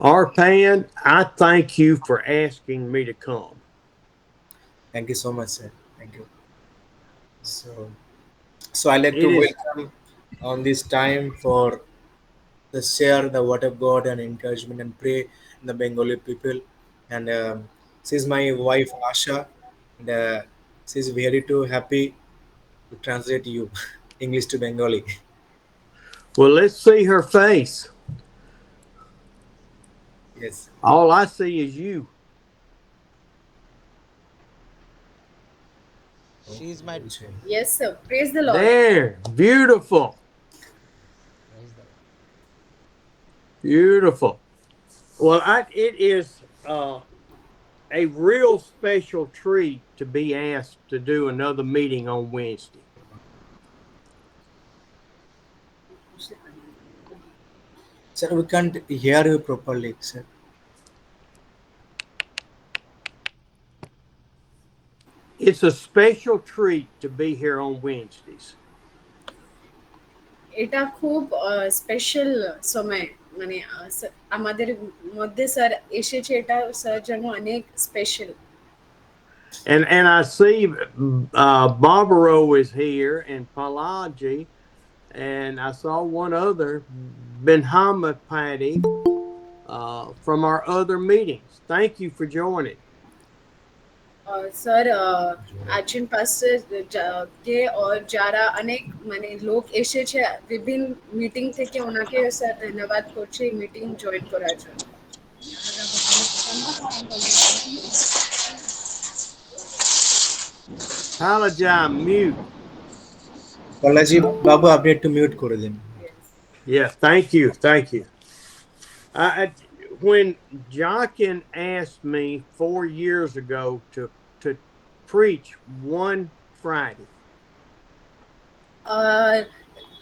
Arpan, I thank you for asking me to come. Thank you so much, sir. Thank you. So, so I like to It is, welcome on this time for the share the word of God and encouragement and pray in the Bengali people. And she's my wife Asha, and she's very too happy to translate you English to Bengali. well, let's see her face. Yes. All I see is you. Oh, She is my bullshit. Yes, sir. Praise the Lord. There, beautiful, praise the Lord. beautiful. Well, it is a real special treat to be asked to do another meeting on Wednesday. Sir, we can't hear you properly, sir. It's a special treat to be here on Wednesdays. এটা খুব special সময় মানে আমাদের মধ্যে sir এসেছে এটা sir জন্য অনেক special And I see Barbaro is here and Palaji, and I saw one other, Benhama Patty, from our other meetings. Thank you for joining. Sir আছেন পাস্টার কে और যারা অনেক মানে লোক এসেছে বিভিন্ন মিটিং থেকে ওনাকে স্যার ধন্যবাদ করছি মিটিং জয়েন করার জন্য Palaji, mute. Balaji Babu, আপনি একটু মিউট করে দিন. Yeah, thank you. Thank you. When Jochen asked me 4 years ago to preach one Friday,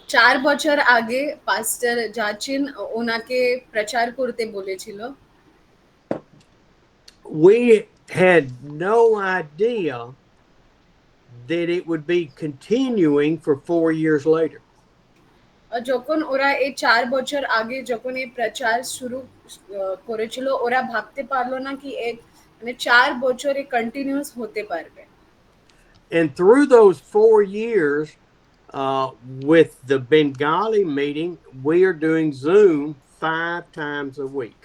4 বছর আগে পাস্টার যাচ্ছেন ওনাকে প্রচার করতে বলেছিল we had no idea that it would be continuing for 4 years later. যখন ওরা এই 4 বছর আগে যখন এই প্রচার শুরু করেছিল ওরা ভাবতে পারলো না কি এক মানে 4 বছর এ কন্টিনিউয়াস হতে পারবে And through those 4 years, with the Bengali meeting, we are doing Zoom 5 times a week.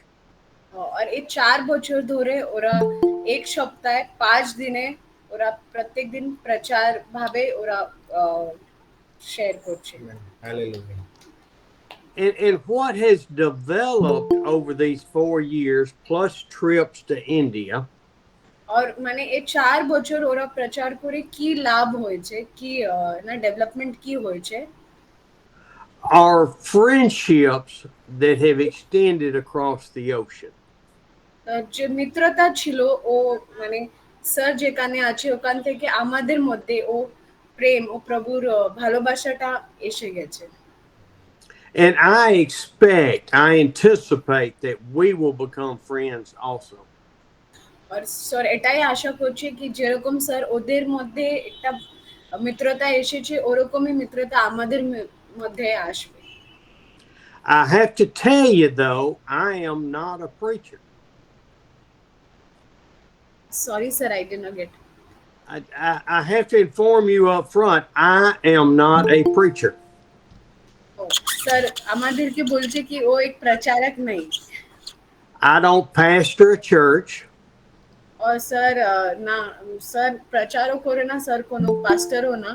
আর এই 4 বছর ধরে ওরা এক সপ্তাহে 5 দিনে ওরা প্রত্যেক দিন প্রচার ভাবে ওরা শেয়ার করছে Hallelujah. And what has developed over these 4 years, plus trips to India, আর মানে এই 4 বছর ওরা প্রচার করে কি লাভ হয়েছে কি না ডেভেলপমেন্ট কি হয়েছে are friendships that have extended across the ocean. যে মিত্রতা ছিল ও মানে স্যার যেখানে আছে ওখান থেকে আমাদের মধ্যে ও প্রেম ও প্রভুর ভালোবাসাটা এসে গেছে And I anticipate that we will become friends also. আর স্যার এটাই আশা করছি কি যেরকম স্যার ওদের মধ্যে একটা মিত্রতা এসেছে ওরকমই মিত্রতা আমাদের মধ্যে আসবে I have to tell you, though, I am not a preacher. Sorry sir I did not get I have to inform you up front, I am not a preacher. Sir আমাদেরকে বলছে কি ও এক প্রচারক নেই I don't pastor a church. और sir ना sir प्रचारो करे ना सर कोनो पास्टरो ना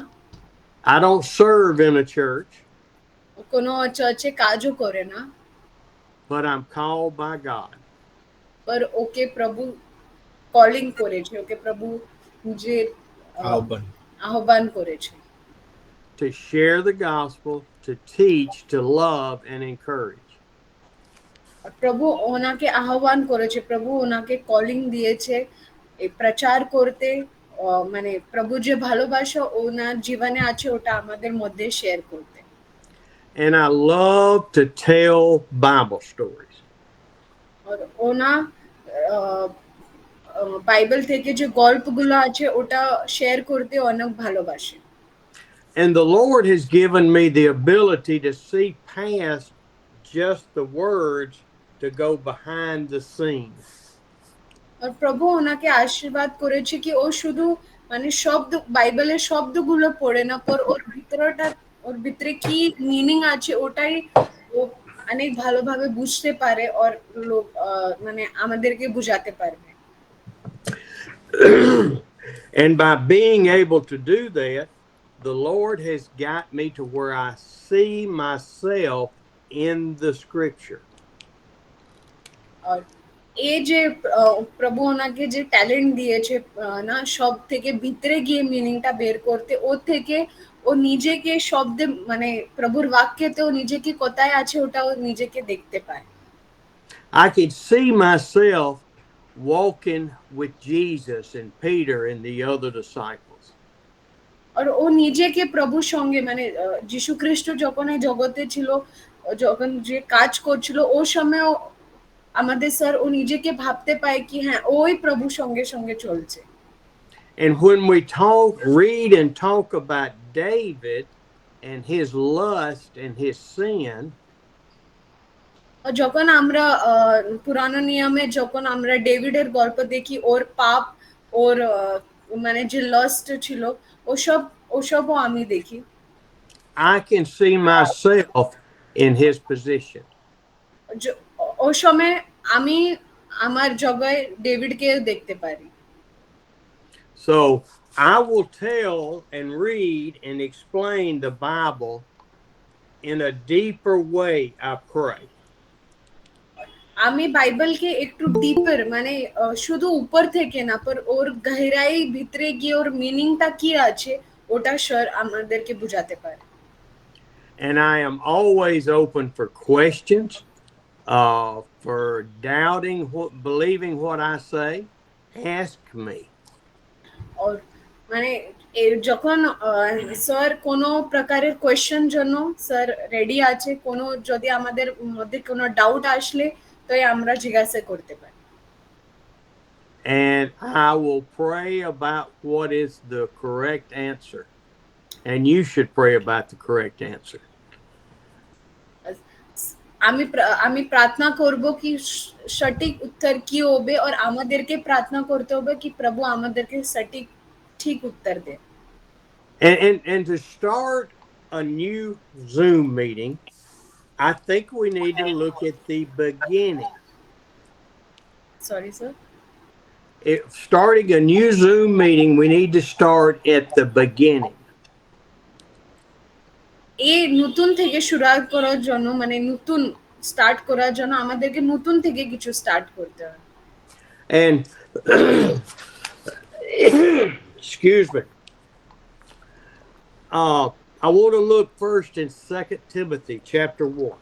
I don't serve in a church, कोनो चर्चे काजो करे ना but I'm called by God. पर ओके प्रभु कॉलिंग करे छे ओके प्रभु जे আহ্বান আহ্বান করে ছে To share the gospel, to teach, to love, and encourage. প্রভু ওনাকে আহ্বান করেছে প্রভু ওনাকে কলিং দিয়েছে এই প্রচার করতে মানে প্রভু যে ভালোবাসা ওনার জীবনে আছে ওটা আমাদের মধ্যে শেয়ার করতে And I love to tell Bible stories. আর ওনা বাইবেল থেকে যে গল্পগুলো আছে ওটা শেয়ার করতে অনেক ভালোবাসে And the Lord has given me the ability to see past just the words to go behind the scenes. আর প্রভু ওনাকে আশীর্বাদ করেছে কি ও শুধু মানে শব্দ বাইবেলের শব্দগুলো পড়ে না, পর ওর ভিতরে কি মিনিং আছে ওটাই ও অনেক ভালোভাবে বুঝতে পারে আর লোক মানে আমাদেরকে বুঝাতে পারবে। And by being able to do that, the Lord has got me to where I see myself in the scripture. আর এই যে প্রভু ওনাকে যে ট্যালেন্ট দিয়েছে না সব থেকে ভিতরে গিয়ে মিনিংটা বের করতে, ও থেকে ও নিজেকে শব্দে মানে প্রভুর বাক্যেতে ও নিজেকে কোথায় আছে ওটা ও নিজেকে দেখতে পায়। I could see myself walking with Jesus and Peter and the other disciples. আর ও নিজেকে প্রভুর সঙ্গে মানে যীশু খ্রিস্ট যখন এই জগতে ছিল, যখন যে কাজ করছিল ও সময় আমাদের স্যার ও নিজেকে ভাবতে পায় কি হ্যাঁ ওই প্রভুর সঙ্গে সঙ্গে চলছে। And when we read and talk about David and his lust and his sin, যখন আমরা পুরানো নিয়মে যখন আমরা ডেভিডের গল্প দেখি, ওর পাপ, ওর মানে যে লাস্ট ছিল ওসবও আমি দেখি। I can see myself in his position. ওই সময় আমি আমার জায়গায় ডেভিডকে দেখতে পারি। So I will tell and read and explain the Bible in a deeper way, I pray. আমি বাইবেলকে একটু ডিপার মানে শুধু উপর থেকে না, পর ওর গহরাই ভিতরে গিয়ে ওর মিনিংটা কি আছে ওটা স্যার আমাদেরকে বুঝাতে পারে। And I am always open for questions, for doubting believing what I say. Ask me. আর মানে যখন স্যার কোনো প্রকারের কোয়েশ্চেন জন্য স্যার রেডি আছে, কোনো যদি আমাদের মধ্যে কোনো ডাউট আসলে তো আমরা জিজ্ঞাসা করতে পারি। And I will pray about what is the correct answer. And you should pray about the correct answer. আমি প্রার্থনা করব কি সঠিক উত্তর কি হবে, আর আমাদেরকে প্রার্থনা করতে হবে কি প্রভু আমাদেরকে সঠিক ঠিক উত্তর দে। And to start a new Zoom meeting, I think we need to look at the beginning. Sorry, sir. Starting a new Zoom meeting, we need to start at the beginning. এই নতুন থেকে শুরু করার জন্য মানে নতুন স্টার্ট করার জন্য আমাদেরকে নতুন থেকে কিছু স্টার্ট করতে হবে। And excuse me. I want to look first in 2 Timothy chapter 1.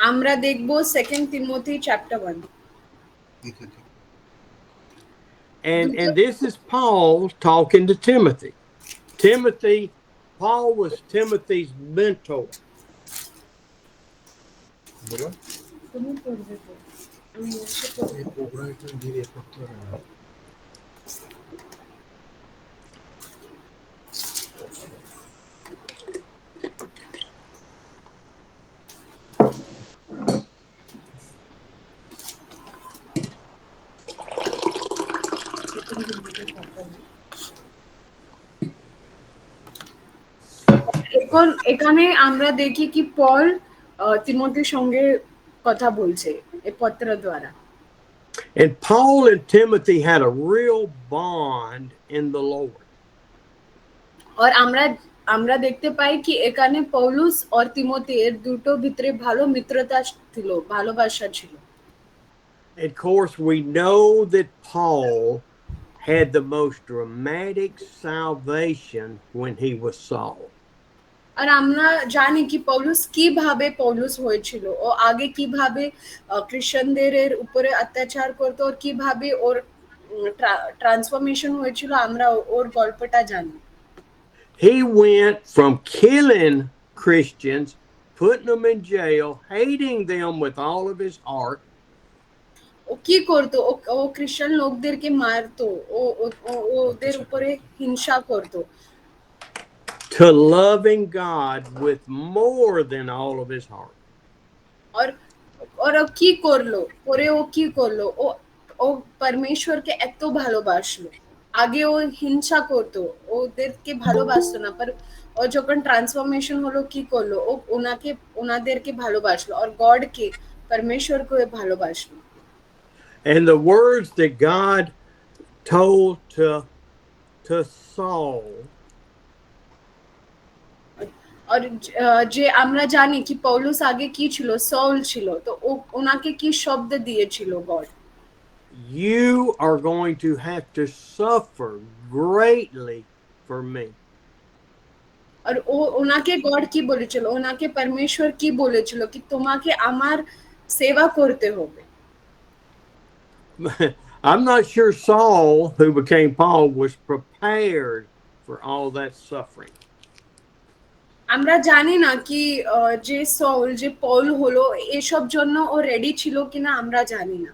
আমরা দেখব 2 তিমোথী chapter 1। And this is Paul talking to Timothy. Paul was Timothy's mentor. এখানে আমরা দেখি কি পল তিমোথীর সঙ্গে কথা বলছে এই পত্র দ্বারা। And Paul and Timothy had a real bond in the Lord. আর আমরা দেখতে পাই কি এখানে পৌলুস আর তিমোথী এর দুটো ভিতরে ভালো মিত্রতা ছিল, ভালোবাসা ছিল। Of course, we know that Paul had the most dramatic salvation when he was Saul. আর আমরা জানি কি পৌলুস হয়েছিল, ও আগে কিভাবে খ্রিস্টানদের উপরে অত্যাচার করতো আর কিভাবে ওর ট্রান্সফরমেশন হয়েছিল, আমরা ওর গল্পটা জানি। He went from killing Christians, putting them in jail, hating them with all of his heart. ও কি করতো, ও খ্রিস্টান লোকদেরকে মারতো, ওদের উপরে হিংসা করতো, to loving God with more than all of his heart. আর ওর ও কি করলো, পরে ও কি করলো, ও ও পরমেশ্বরকে এত ভালোবাসলো। আগে ও হিংসা করতো, ওদেরকে ভালোবাসতো না, पर ও যখন ট্রান্সফরমেশন হলো কি করলো, ও ওনাদেরকে ভালোবাসলো, আর গডকে, পরমেশ্বরকে ভালোবাসলো। And the words that God told to Saul, আর যে আমরা জানি কি পৌলুস আগে কি ছিল, সউল ছিল, তো ওনাকে কি শব্দ দিয়েছিল god, you are going to have to suffer greatly for me. আর ওনাকে গড কি বলেছিল, ওনাকে পরমেশ্বর কি বলেছিল কি তোমাকে আমার সেবা করতে হবে। I'm not sure Saul, who became Paul, was prepared for all that suffering. আমরা জানি না কি যে সউল যে পৌল হলো এসব জন্য ও রেডি ছিল কিনা আমরা জানি না,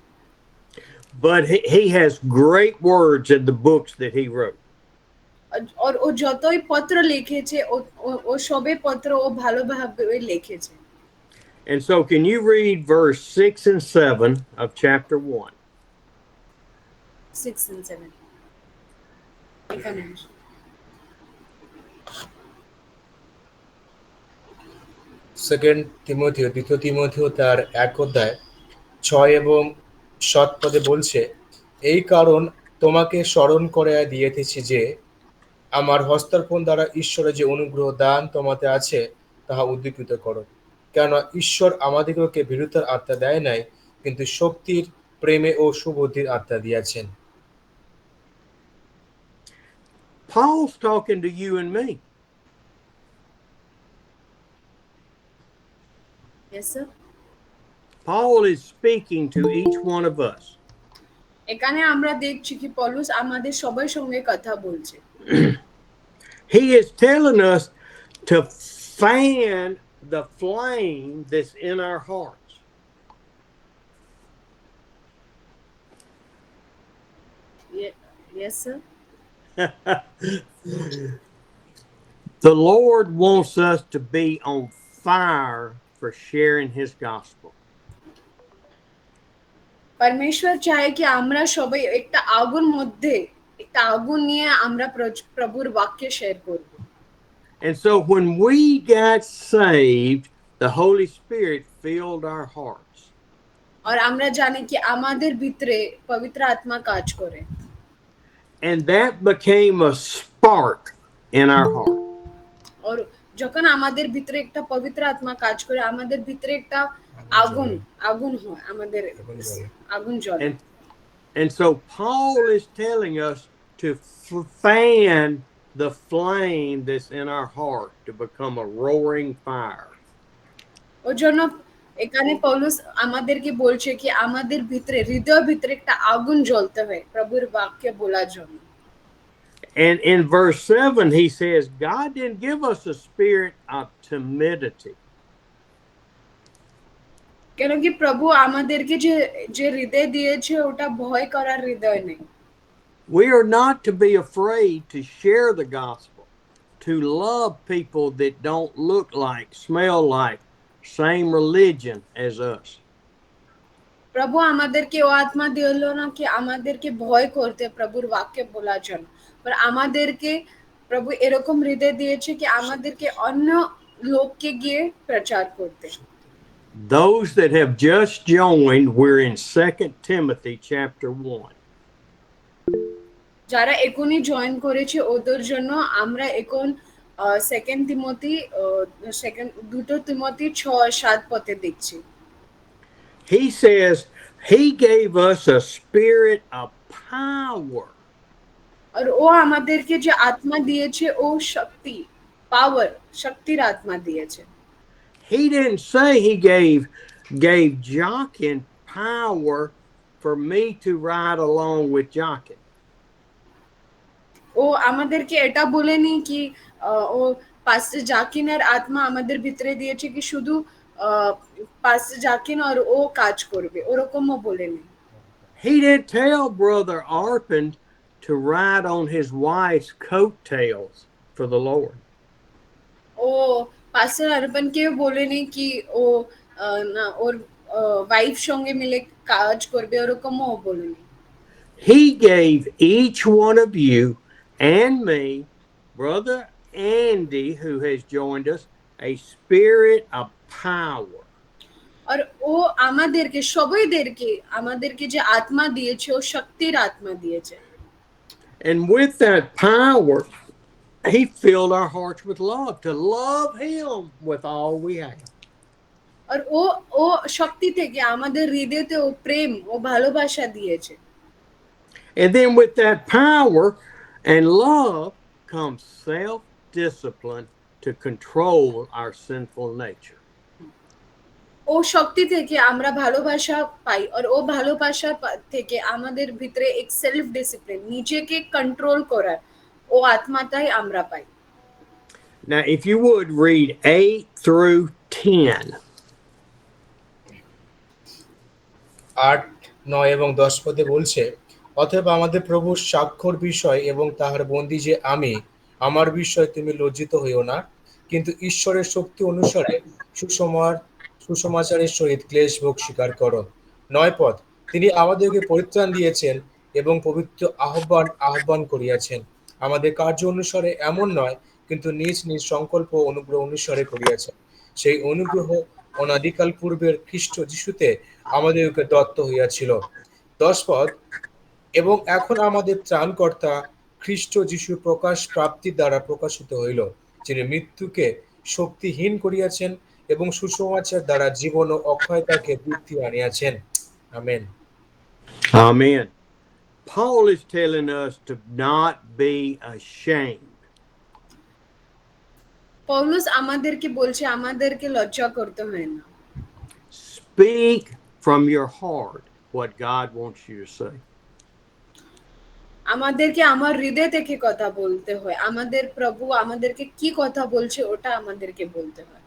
But he has great words in the books that he wrote. আর ও যতই পত্র লিখেছে ও সবে পত্র ও ভালোভাবে লিখেছে। And so, can you read verse 6 and 7 of chapter 1? 6 and 7 এখানে আসো। সেকেন্ড তিমথিও, দ্বিতীয় তিমথিও তার 1 অধ্যায় 6 এবং 7 পদে বলছে, এই কারণ তোমাকে স্মরণ করে দিয়েছি যে আমার হস্তার্পণ দ্বারা ঈশ্বরের যে অনুগ্রহ দান তোমাতে আছে তাহা উদ্দীপিত করো, কেননা ঈশ্বর আমাদিগকে ভীরুতার আত্মা দেয় নাই, কিন্তু শক্তির, প্রেমে ও সুবুদ্ধির আত্মা দিয়েছেন। Paul's talking to you and me. Yes sir, Paul is speaking to each one of us. এখানে আমরা দেখছি কি পৌলুস আমাদের সবার সঙ্গে কথা বলছে। He is telling us to fan the flame that's in our hearts. Yes sir, The Lord wants us to be on fire for sharing his gospel. পরমেশ্বর চায় কি আমরা সবাই একটা আগুন নিয়ে আমরা প্রভুর বাক্য শেয়ার করব। And so when we got saved, the Holy Spirit filled our hearts. আর আমরা জানি কি আমাদের ভিতরে পবিত্র আত্মা কাজ করে, And that became a spark in our heart. আর যখন আমাদের ভিতরে একটা পবিত্র আত্মা কাজ করে আমাদের ভিতরে একটা আগুন হয়, আমাদের আগুন জ্বলে। And so Paul is telling us to fan the flame that's in our heart to become a roaring fire. ওর জন্য এখানে পৌলুস আমাদেরকে বলছে কি আমাদের ভিতরে হৃদয়ের ভিতরে একটা আগুন জ্বলতে হয় প্রভুর বাক্য বলার জন্য। And in verse 7 he says, God didn't give us a spirit of timidity. কেন কি প্রভু আমাদেরকে যে হৃদয় দিয়েছে ওটা ভয় করার হৃদয় নেই। We are not to be afraid to share the gospel, to love people that don't look like, smell like, same religion as us. প্রভু আমাদেরকে ও আত্মা দিলো না কি আমাদেরকে ভয় করতে প্রভুর বাক্য বলার জন্য, पर আমাদেরকে প্রভু এরকম হৃদয় দিয়েছে কি আমাদেরকে অন্য লোককে গিয়ে প্রচার করতে। Those that have just joined, we're in 2 Timothy chapter 1. যারা এখনই জয়েন করেছে ওদের জন্য আমরা এখন সেকেন্ড তিমোথি 6-7 পদে দেখছি। He says he gave us a spirit of power. আর ও আমাদেরকে যে আত্মা দিয়েছে ও শক্তি, পাওয়ার, শক্তির আত্মা দিয়েছে। He didn't say he gave Jochen power for me to ride along with Jochen. ও আমাদেরকে এটা বলেনি কি ও পাস্টার জাকিনের আত্মা আমাদের ভিতরে দিয়েছে কি শুধু পাস্টার জাকিন আর ও কাজ করবে, ওরকমও বলেনি। He didn't tell Brother Arpin to ride on his wife's coattails for the Lord. ও পাস্টার আরবানকে বলেনি কি ও না ওর ওয়াইফ সঙ্গে মিলে কাজ করবে ওরকমও বলেনি। He gave each one of you and me, Brother Andy, who has joined us, a spirit of power. আর ও আমাদেরকে আমাদেরকে যে আত্মা দিয়েছে ও শক্তির আত্মা দিয়েছে। And with that power, he filled our hearts with love, to love him with all we have. আর ও শক্তি থেকে আমাদের হৃদয়তে ও প্রেম ও ভালোবাসা দিয়েছে। And then with that power and love comes self-discipline to control our sinful nature. ও শক্তি থেকে আমরা ভালোবাসা পাই আর ও ভালোবাসা থেকে আমাদের ভিতরে এক সেলফ ডিসিপ্লিন নিজেকে কন্ট্রোল করার ও আত্মাটাই আমরা পাই। Now, if you would read 8 through 10. 8, 9 এবং 10 পদে বলছে, অতএব আমাদের প্রভুর স্বাক্ষর বিষয় এবং তাহার বন্দী যে আমি, আমার বিষয় তুমি লজ্জিত হইও না, কিন্তু ঈশ্বরের শক্তি অনুসারে সুসমাচারের সহিত ক্লেশ ভোগ স্বীকার করো। 9 পদ, তিনি আমাদেরকে পরিত্রাণ দিয়েছেন এবং পবিত্র আহ্বান করিয়াছেন, আমাদের কার্য অনুসারে এমন নয়, কিন্তু নিজ নিজ সংকল্প অনুগ্রহ অনুসারে করিয়াছেন। সেই অনুগ্রহ অনাদিকাল পূর্বের খ্রিস্ট যিশুতে আমাদেরকে দত্ত হইয়াছিল। 10 পদ, এবং এখন আমাদের ত্রাণকর্তা খ্রিস্ট যিশুর প্রকাশ প্রাপ্তির দ্বারা প্রকাশিত হইল, যিনি মৃত্যুকে শক্তিহীন করিয়াছেন এবং সুসমাচার দ্বারা জীবন ও অক্ষয়তাকে বৃদ্ধি আনিয়াছেন। Amen. Amen. Paul is telling us to not be ashamed. পৌলুস আমাদেরকে বলছে আমাদেরকে লজ্জা করতে হয় না। Speak from your heart what God wants you to say. আমাদেরকে আমার হৃদয় থেকে কথা বলতে হয়, আমাদের প্রভু আমাদেরকে কি কথা বলছে ওটা আমাদেরকে বলতে হয়।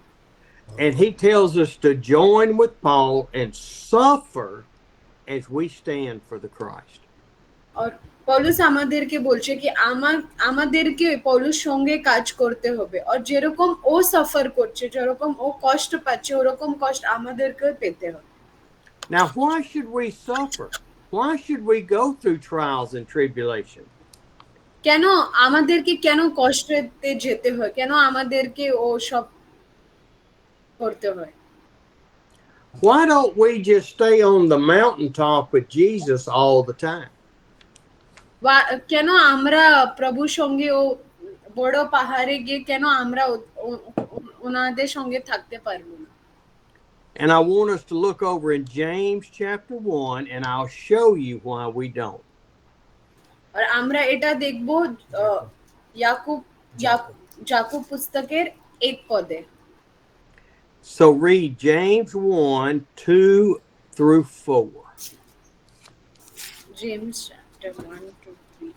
And he tells us to join with Paul and suffer as we stand for the Christ. আর পৌলুস আমাদেরকে বলছে কি আমাদেরকে পৌলুস সঙ্গে কাজ করতে হবে, আর যেরকম ও সাফার করছে, যেরকম ও কষ্ট পাচ্ছে ওরকম কষ্ট আমাদেরকে পেতে হবে। Now, why should we suffer? Why should we go through trials and tribulation? কেন আমাদেরকে কষ্টতে যেতে হয়, কেন আমাদেরকে ও সব করতে হয়? Why don't we just stay on the mountaintop with Jesus all the time? কেন আমরা প্রভুর সঙ্গে ও বড় পাহাড়ে গিয়ে কেন আমরা ওনাদের সঙ্গে থাকতে পারবো না? And I want us to look over in James chapter 1, and I'll show you why we don't. আর আমরা এটা দেখব যাকুব পুস্তকের 1 পদে। So read James 1, 2 through 4. James chapter 1 to 3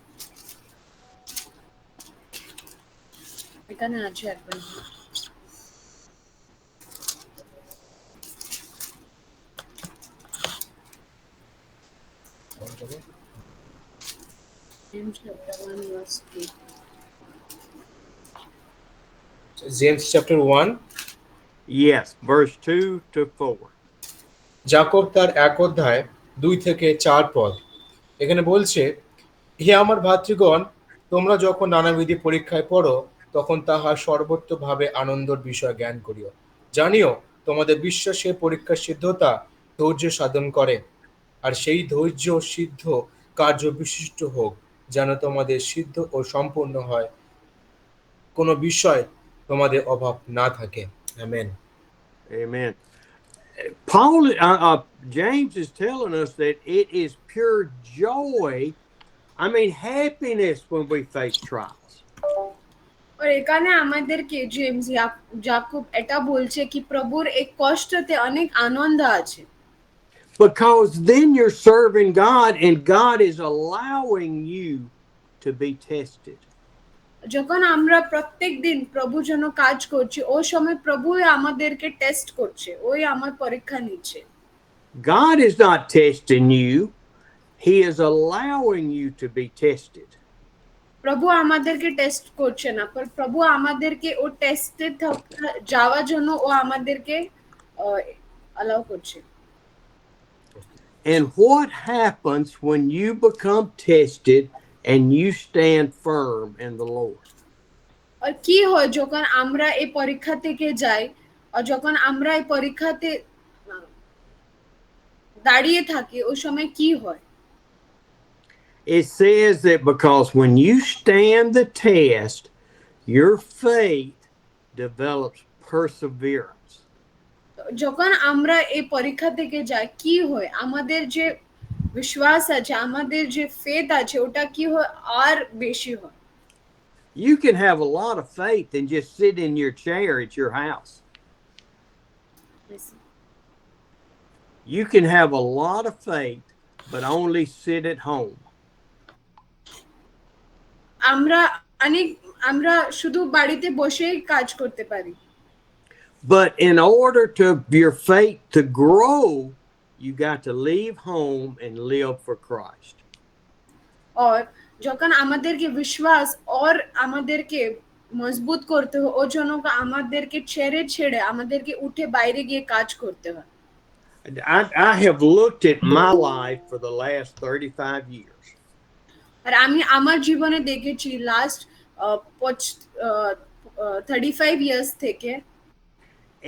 এখানে আছে একবার। James chapter 1 verse 2. James chapter 1, Yes, verse 2 to 4. যাকব তার 1 অধ্যায় 2 থেকে 4 পদ। এখানে বলছে, হে আমার ভাতৃগণ, তোমরা যখন নানাবিধি পরীক্ষায় পড়ো, তখন তাহার সর্বত্রভাবে আনন্দর বিষয় জ্ঞান করিও। জানিও তোমাদের বিশ্বাসের পরীক্ষার সিদ্ধতা ধৈর্য সাধন করে, আর সেই ধৈর্য সিদ্ধ কার্য বিশিষ্ট হোক, যেন তোমাদের সিদ্ধ ও সম্পূর্ণ হয়, কোনো বিষয় তোমাদের অভাব না থাকে। Amen. Amen. James is telling us that it is pure joy, happiness when we face trials. আর এখানে আমাদেরকে জেমস যাকুব এটা বলছে কি প্রভুর এই কষ্টতে অনেক আনন্দ আছে। Because then you're serving God and God is allowing you to be tested. যখন আমরা প্রত্যেকদিন প্রভুর জন্য কাজ করছি ও সময় প্রভু আমাদেরকে টেস্ট করছে, ওই আমার পরীক্ষা নিচ্ছে। God is not testing you, he is allowing you to be tested. প্রভু আমাদেরকে টেস্ট করছে না, पर প্রভু আমাদেরকে ও টেস্টে যাওয়ার জন্য ও আমাদেরকে অ্যালাউ করছে। And what happens when you become tested and you stand firm in the Lord? আর কি হয় যখন আমরা এই পরীক্ষা থেকে যাই আর যখন আমরা এই পরীক্ষাতে দাঁড়িয়ে থাকি ওই সময় কি হয়? It says that because when you stand the test, your faith develops perseverance. যখন আমরা এই পরীক্ষা থেকে যাই কি হয় আমাদের যে বিশ্বাস আছে আমাদের যে ফেথ আছে ওটা কি হয় আর বেশি হয়। You can have a lot of faith and just sit in your chair at your house. You can have a lot of faith but only sit at home. আমরা শুধু বাড়িতে বসেই কাজ করতে পারি। But in order to your faith to grow, you got to leave home and live for Christ. और যখন আমাদেরকে বিশ্বাস और আমাদেরকে মজবুত করতে হয় ওর জন্য আমাদেরকে ছেড়ে আমাদেরকে উঠে বাইরে গিয়ে কাজ করতে হয়। I have looked at my life for the last 35 years. আর আমি আমার জীবনে দেখেছি লাস্ট 35 years থেকে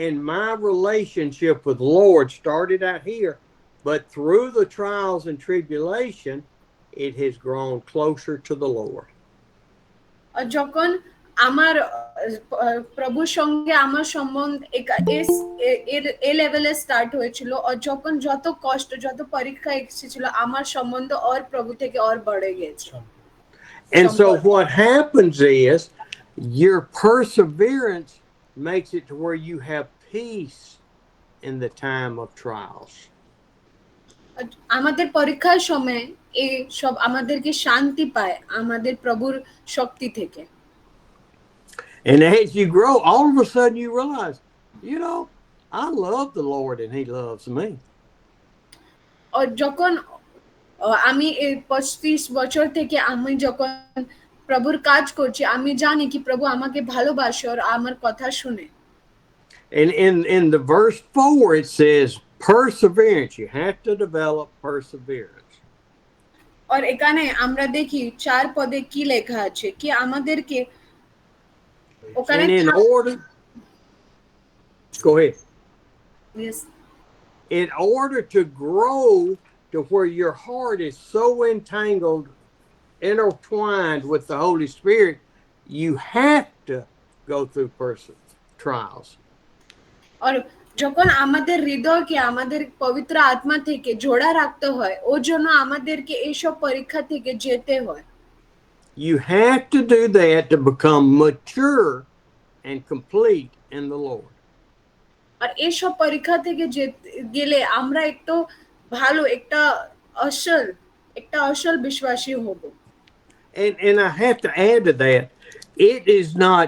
And my relationship with the Lord started out here, but through the trials and tribulation, it has grown closer to the Lord. আর যখন আমার প্রভুর সঙ্গে আমার সম্বন্ধ এই লেভেলে স্টার্ট হয়েছিল আর যখন যত কষ্ট যত পরীক্ষা এসেছিল আমার সম্বন্ধ আর প্রভু থেকে আর বেড়ে গেছে। And so what happens is your perseverance makes it to where you have peace in the time of trials. আমাদের পরীক্ষার সময় এই সব আমাদেরকে শান্তি পায় আমাদের প্রভুর শক্তি থেকে। And as you grow, all of a sudden you realize, you know, I love the Lord and He loves me. আর যখন আমি এই 35 বছর থেকে আমি যখন প্রভুর কাজ করছি আমি জানি কি প্রভু আমাকে ভালোবাসে আর আমার কথা শুনে। And in the verse 4 it says perseverance. You have to develop perseverance. আর এখানে আমরা দেখি 4 পদে কি লেখা আছে কি আমাদেরকে ওখানে And in order, go ahead. Yes. In order to grow to where your heart is so entangled, intertwined with the Holy Spirit, you have to go through trials. আর যখন আমাদের হৃদয়কে আমাদের পবিত্র আত্মা থেকে জোড়া রাখতে হয় ওর জন্য আমাদেরকে এইসব পরীক্ষা থেকে যেতে হয়। You have to do that to become mature and complete in the Lord. আর এইসব পরীক্ষা থেকে গেলে আমরা একটু ভালো একটা আসল বিশ্বাসী হব। And I have to add to that, it is not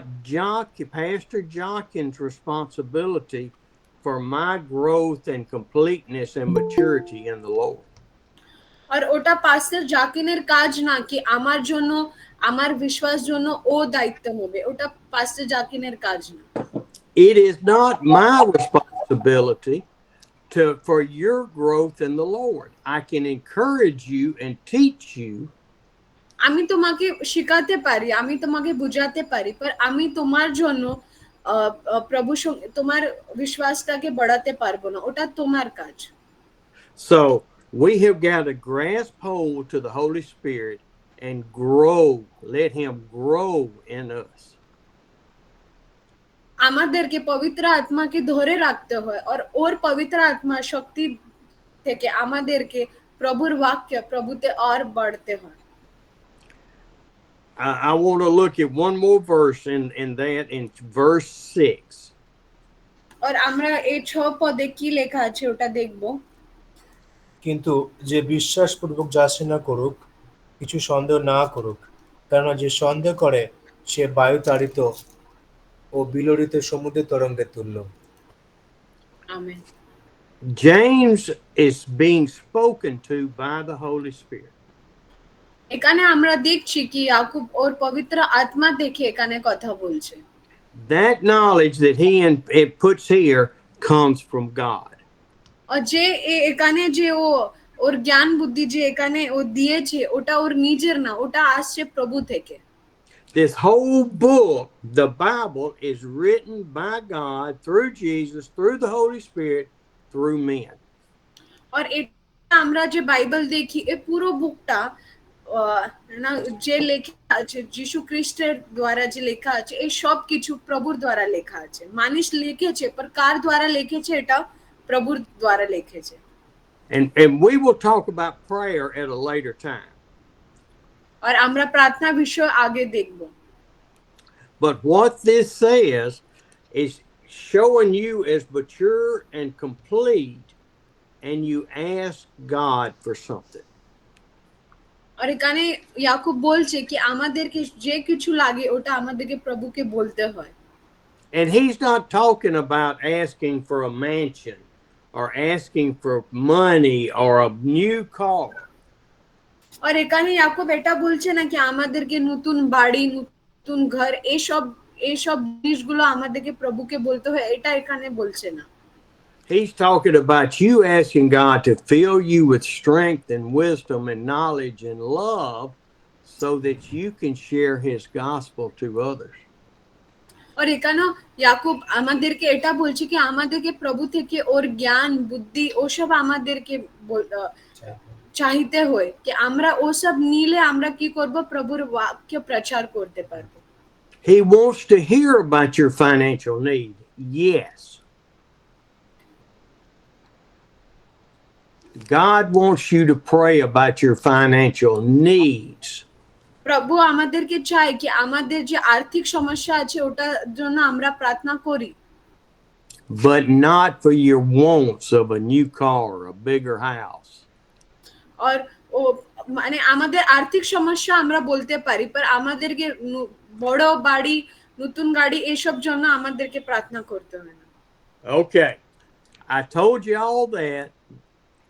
Pastor Jockin's responsibility for my growth and completeness and maturity in the Lord. আর ওটা পাস্টার জাকিনের কাজ না কি আমার জন্য আমার বিশ্বাস জন্য ও দায়িত্ব নেবে ওটা পাস্টার জাকিনের কাজ না। It is not my responsibility for your growth in the Lord. I can encourage you and teach you. আমি তোমাকে শেখাতে পারি আমি তোমাকে বুঝাতে পারি पर আমি তোমার জন্য প্রভু তোমার বিশ্বাসটাকে বাড়াতে পারবো না ওটা তোমার কাজ। So we have got to grasp hold to the Holy Spirit and grow. Let Him grow in us. আমাদেরকে পবিত্র আত্মাকে ধরে রাখতে হয় আর ওর পবিত্র আত্মা শক্তি থেকে আমাদেরকে প্রভুর বাক্য প্রভুতে আর বাড়তে হয়। I want to look at one more verse in verse 6. আর আমরা এই 6 পদে কি লেখা আছে ওটা দেখব। কিন্তু যে বিশ্বাসপূর্বক যাচনা করুক কিছু সন্দেহ না করুক কারণ যে সন্দেহ করে সে বায়ু তাড়িত ও বিলরিত সমুদ্রের তরঙ্গের তুল্য। Amen. James is being spoken to by the Holy Spirit. এখানে আমরা দেখছি কি ইয়াকুব ওর পবিত্র আত্মা দেখে এখানে কথা বলছে। That knowledge that it puts here comes from God. আর যে এখানে যে ও ওর জ্ঞান বুদ্ধি যে এখানে ও দিয়েছে ওটা ওর নিজের না, ওটা আসছে প্রভু থেকে। This whole book, the Bible, is written by God through Jesus, through the Holy Spirit, through men. আর এটা আমরা যে বাইবেল দেখি এ পুরো বুকটা না যে লেখা আছে যিশু খ্রিস্টের দ্বারা যে লেখা আছে এই সব কিছু প্রভুর দ্বারা লেখা আছে। মানুষ লিখেছে पर কার দ্বারা লিখেছে এটা প্রভুর দ্বারা লিখেছে। And we will talk about prayer at a later time. আর আমরা প্রার্থনা বিষয় আগে দেখব। But what this says is showing you as mature and complete, and you ask God for something. আর এখানে ইয়াকুব বলছে কি আমাদেরকে যে কিছু লাগে ওটা আমাদেরকে প্রভুকে বলতে হয়। And he's not talking about asking for a mansion or asking for money or a new car. আর এখানে ইয়াকুব এটা বলছে না কি আমাদেরকে নতুন বাড়ি নতুন ঘর এইসব জিনিসগুলো আমাদেরকে প্রভুকে বলতে হয়, এটা এখানে বলছে না। He's talking about you asking God to fill you with strength and wisdom and knowledge and love so that you can share his gospel to others. আর এখানে ইয়াকুব আমাদেরকে এটা বলছে কি আমাদেরকে প্রভু থেকে ওর জ্ঞান বুদ্ধি ওসব আমাদেরকে চাইতে হয় কি আমরা ওসব নিলে আমরা কি করব প্রভুর বাক্য প্রচার করতে পারবো। He wants to hear about your financial need. Yes. God wants you to pray about your financial needs. প্রভু আমাদেরকে চায় কি আমাদের যে আর্থিক সমস্যা আছে ওটার জন্য আমরা প্রার্থনা করি, but not for your wants of a new car, a bigger house. আর ও মানে আমাদের আর্থিক সমস্যা আমরা বলতে পারি पर আমাদেরকে বড় বাড়ি নতুন গাড়ি এসব জন্য আমাদেরকে প্রার্থনা করতে হয় না। Okay. I told you all that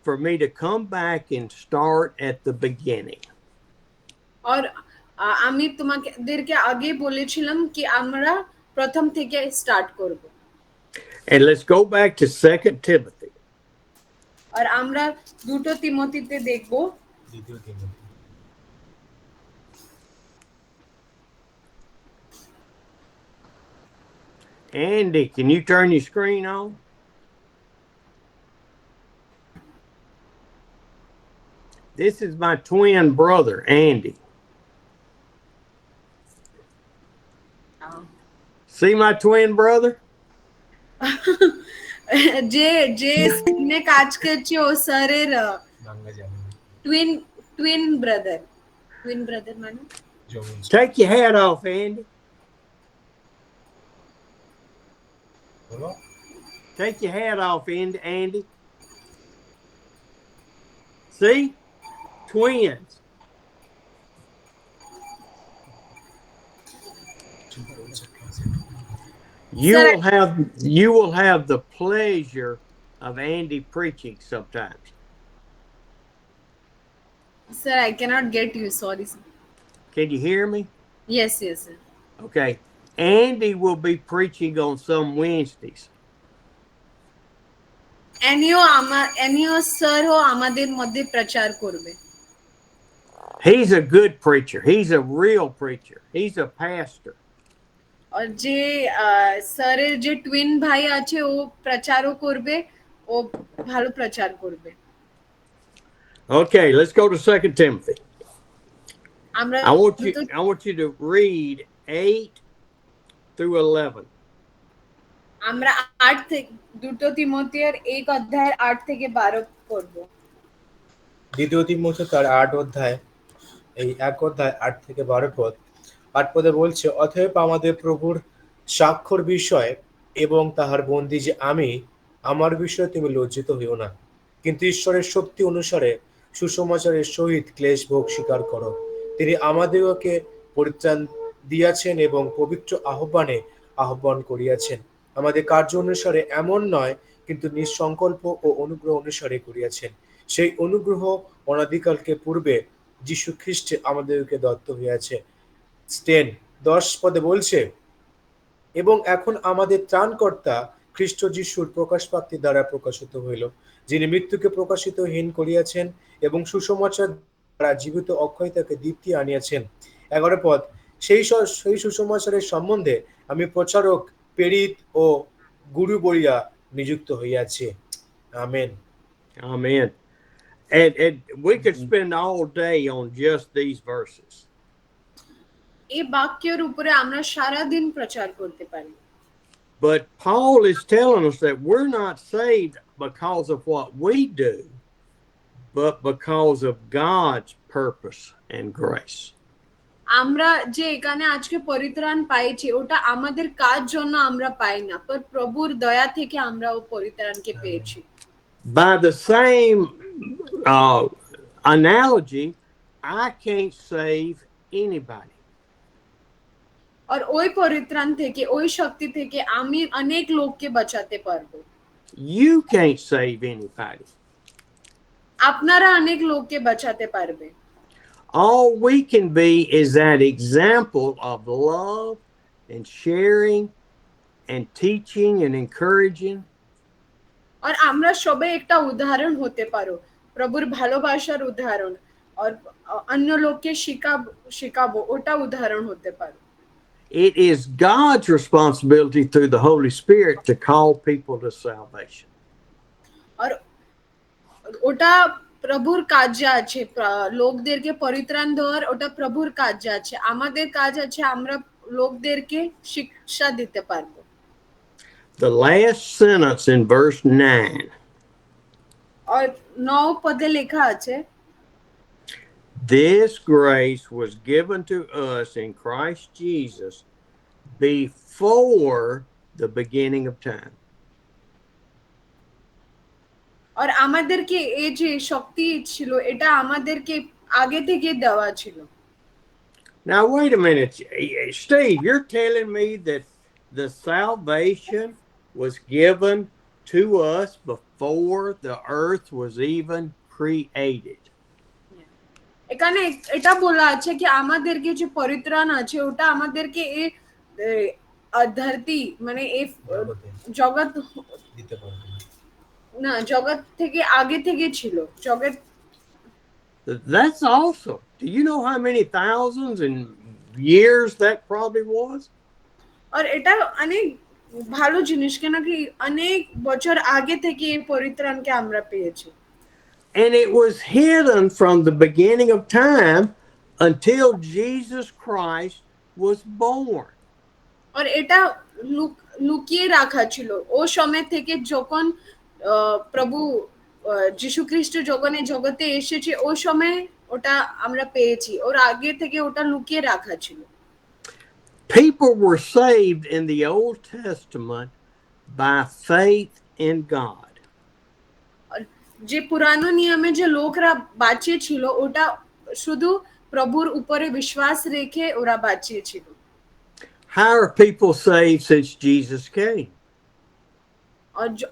for me to come back and start at the beginning. আর আমি তোমাদেরকে আগে বলেছিলাম কি আমরা প্রথম থেকে স্টার্ট করব। And let's go back to 2 Timothy. আর আমরা দুটো তিমোথীতে দেখব। দ্বিতীয় তিমোথী। Andy, can you turn your screen on? This is my twin brother, Andy. See my twin brother? যে যে স্ক্রিনে কাজ করছে ও স্যারের টুইন ব্রাদার মানে Take your hat off, Andy. Take your hat off, Andy. See? Twins. You will have the pleasure of Andy preaching sometimes. Sir, I cannot get you. Sorry, sir. Can you hear me? Yes, sir. Okay. Andy will be preaching on some Wednesdays. এনিও sir ও আমাদের মধ্যে প্রচার করবে। He's a good preacher. He's a real preacher. He's a pastor. আর যে স্যারের যে twin ভাই আছে ও প্রচারও করবে, ও ভালো প্রচার করবে। Okay, let's go to 2 Timothy. আমরা I want you to read 8 through 11. আমরা 8 থেকে দুটো তিমোথীর 1 অধ্যায়ের 8 থেকে 12 পড়ব। দ্বিতীয় তিমোথী তার 8 অধ্যায় এই 1 অধ্যায় 8 থেকে 12 পদ। 8 পদে বলছে, অতএব আমাদের প্রভুর স্বাক্ষর বিষয় এবং তাহার বন্দী যে আমি, আমার বিষয়ে তুমি লজ্জিত হইও না, কিন্তু ঈশ্বরের শক্তি অনুসারে সুসমাচারের সহিত ক্লেশ ভোগ স্বীকার করো। তিনি আমাদিগকে পরিত্রাণ দিয়াছেন এবং পবিত্র আহ্বানে আহ্বান করিয়াছেন, আমাদের কার্য অনুসারে এমন নয়, কিন্তু নিঃসংকল্প ও অনুগ্রহ অনুসারে করিয়াছেন। সেই অনুগ্রহ অনাদিকালকে পূর্বে যীশু খ্রিস্টে আমাদেরকে দত্ত হইয়াছে। 10 পদে বলছে, এবং এখন আমাদের ত্রাণকর্তা খ্রিস্ট যিশুর প্রকাশপ্রাপ্তি দ্বারা প্রকাশিত হইল, যিনি মৃত্যুকে প্রকাশিতহীন করিয়াছেন এবং সুসমাচার দ্বারা জীবিত অক্ষয়তাকে দীপ্তি আনিয়াছেন। 11 পদ, সেই সুসমাচারের সম্বন্ধে আমি প্রচারক, প্রেরিত ও গুরু বলিয়া নিযুক্ত হইয়াছি। Amen. Amen. And we could spend all day on just these verses. এই বাক্যের উপরে আমরা সারা দিন প্রচার করতে পারি। But Paul is telling us that we're not saved because of what we do, but because of God's purpose and grace. আমরা যে এখানে আজকে পরিত্রাণ পাইছি ওটা আমাদের কাজ জন্য আমরা পাই না, পর প্রভুর দয়া থেকে আমরা ও পরিত্রাণকে পেয়েছি। By the same analogy, I can't save anybody. আর ওই পরিত্রাণ থেকে, ওই শক্তি থেকে আমি অনেক লোককে বাঁচাতে পারবো। You can't save anybody. আপনারা অনেক লোককে বাঁচাতে পারবে। All we can be is that example of love and sharing and teaching and encouraging. আর আমরা সবাই একটা উদাহরণ হতে পারো, প্রভুর ভালোবাসার উদাহরণ, আর অন্য লোককে শিখাবো, ওটা উদাহরণ হতে পারো। It is God's responsibility through the Holy Spirit to call people to salvation. আর ওটা প্রভুর কাজে আছে, লোকদেরকে পরিত্রাণ দেওয়ার ওটা প্রভুর কাজে আছে। আমাদের কাজ আছে আমরা লোকদেরকে শিক্ষা দিতে পারবো। The last sentence in verse 9. আর 9 পদে লেখা আছে, This grace was given to us in Christ Jesus before the beginning of time. আর আমাদেরকে এই যে শক্তি ছিল এটা আমাদেরকে আগে থেকে দেওয়া ছিল। Now, wait a minute. Steve, you're telling me that the salvation was given to us before the earth was even created. এখানে এটা বলা আছে কি আমাদেরকে যে পরিত্রাণ আছে ওটা আমাদেরকে এই ধরতি মানে এই জগৎ দিতে পারবে না, জগৎ থেকে আগে থেকে ছিল। জগৎ That's awesome. Do you know how many thousands and years that probably was? আর এটা অনেক ভালো জিনিস, কেন কি অনেক বছর আগে থেকে এই পরিত্রাণকে আমরা পেয়েছি। And it was hidden from the beginning of time until Jesus Christ was born. আর এটা লুকিয়ে রাখা ছিল ও সময় থেকে যখন প্রভু যিশু খ্রিস্ট যখন এই জগতে এসেছে ও সময় ওটা আমরা পেয়েছি, ওর আগে থেকে ওটা লুকিয়ে রাখা ছিল। People were saved in the Old Testament by faith in God. যে পুরানো নিয়মে যে লোকরা বাঁচিয়েছিল ওটা শুধু প্রভুর উপরে বিশ্বাস রেখে ওরা বাঁচিয়েছিল। How are people saved since Jesus came?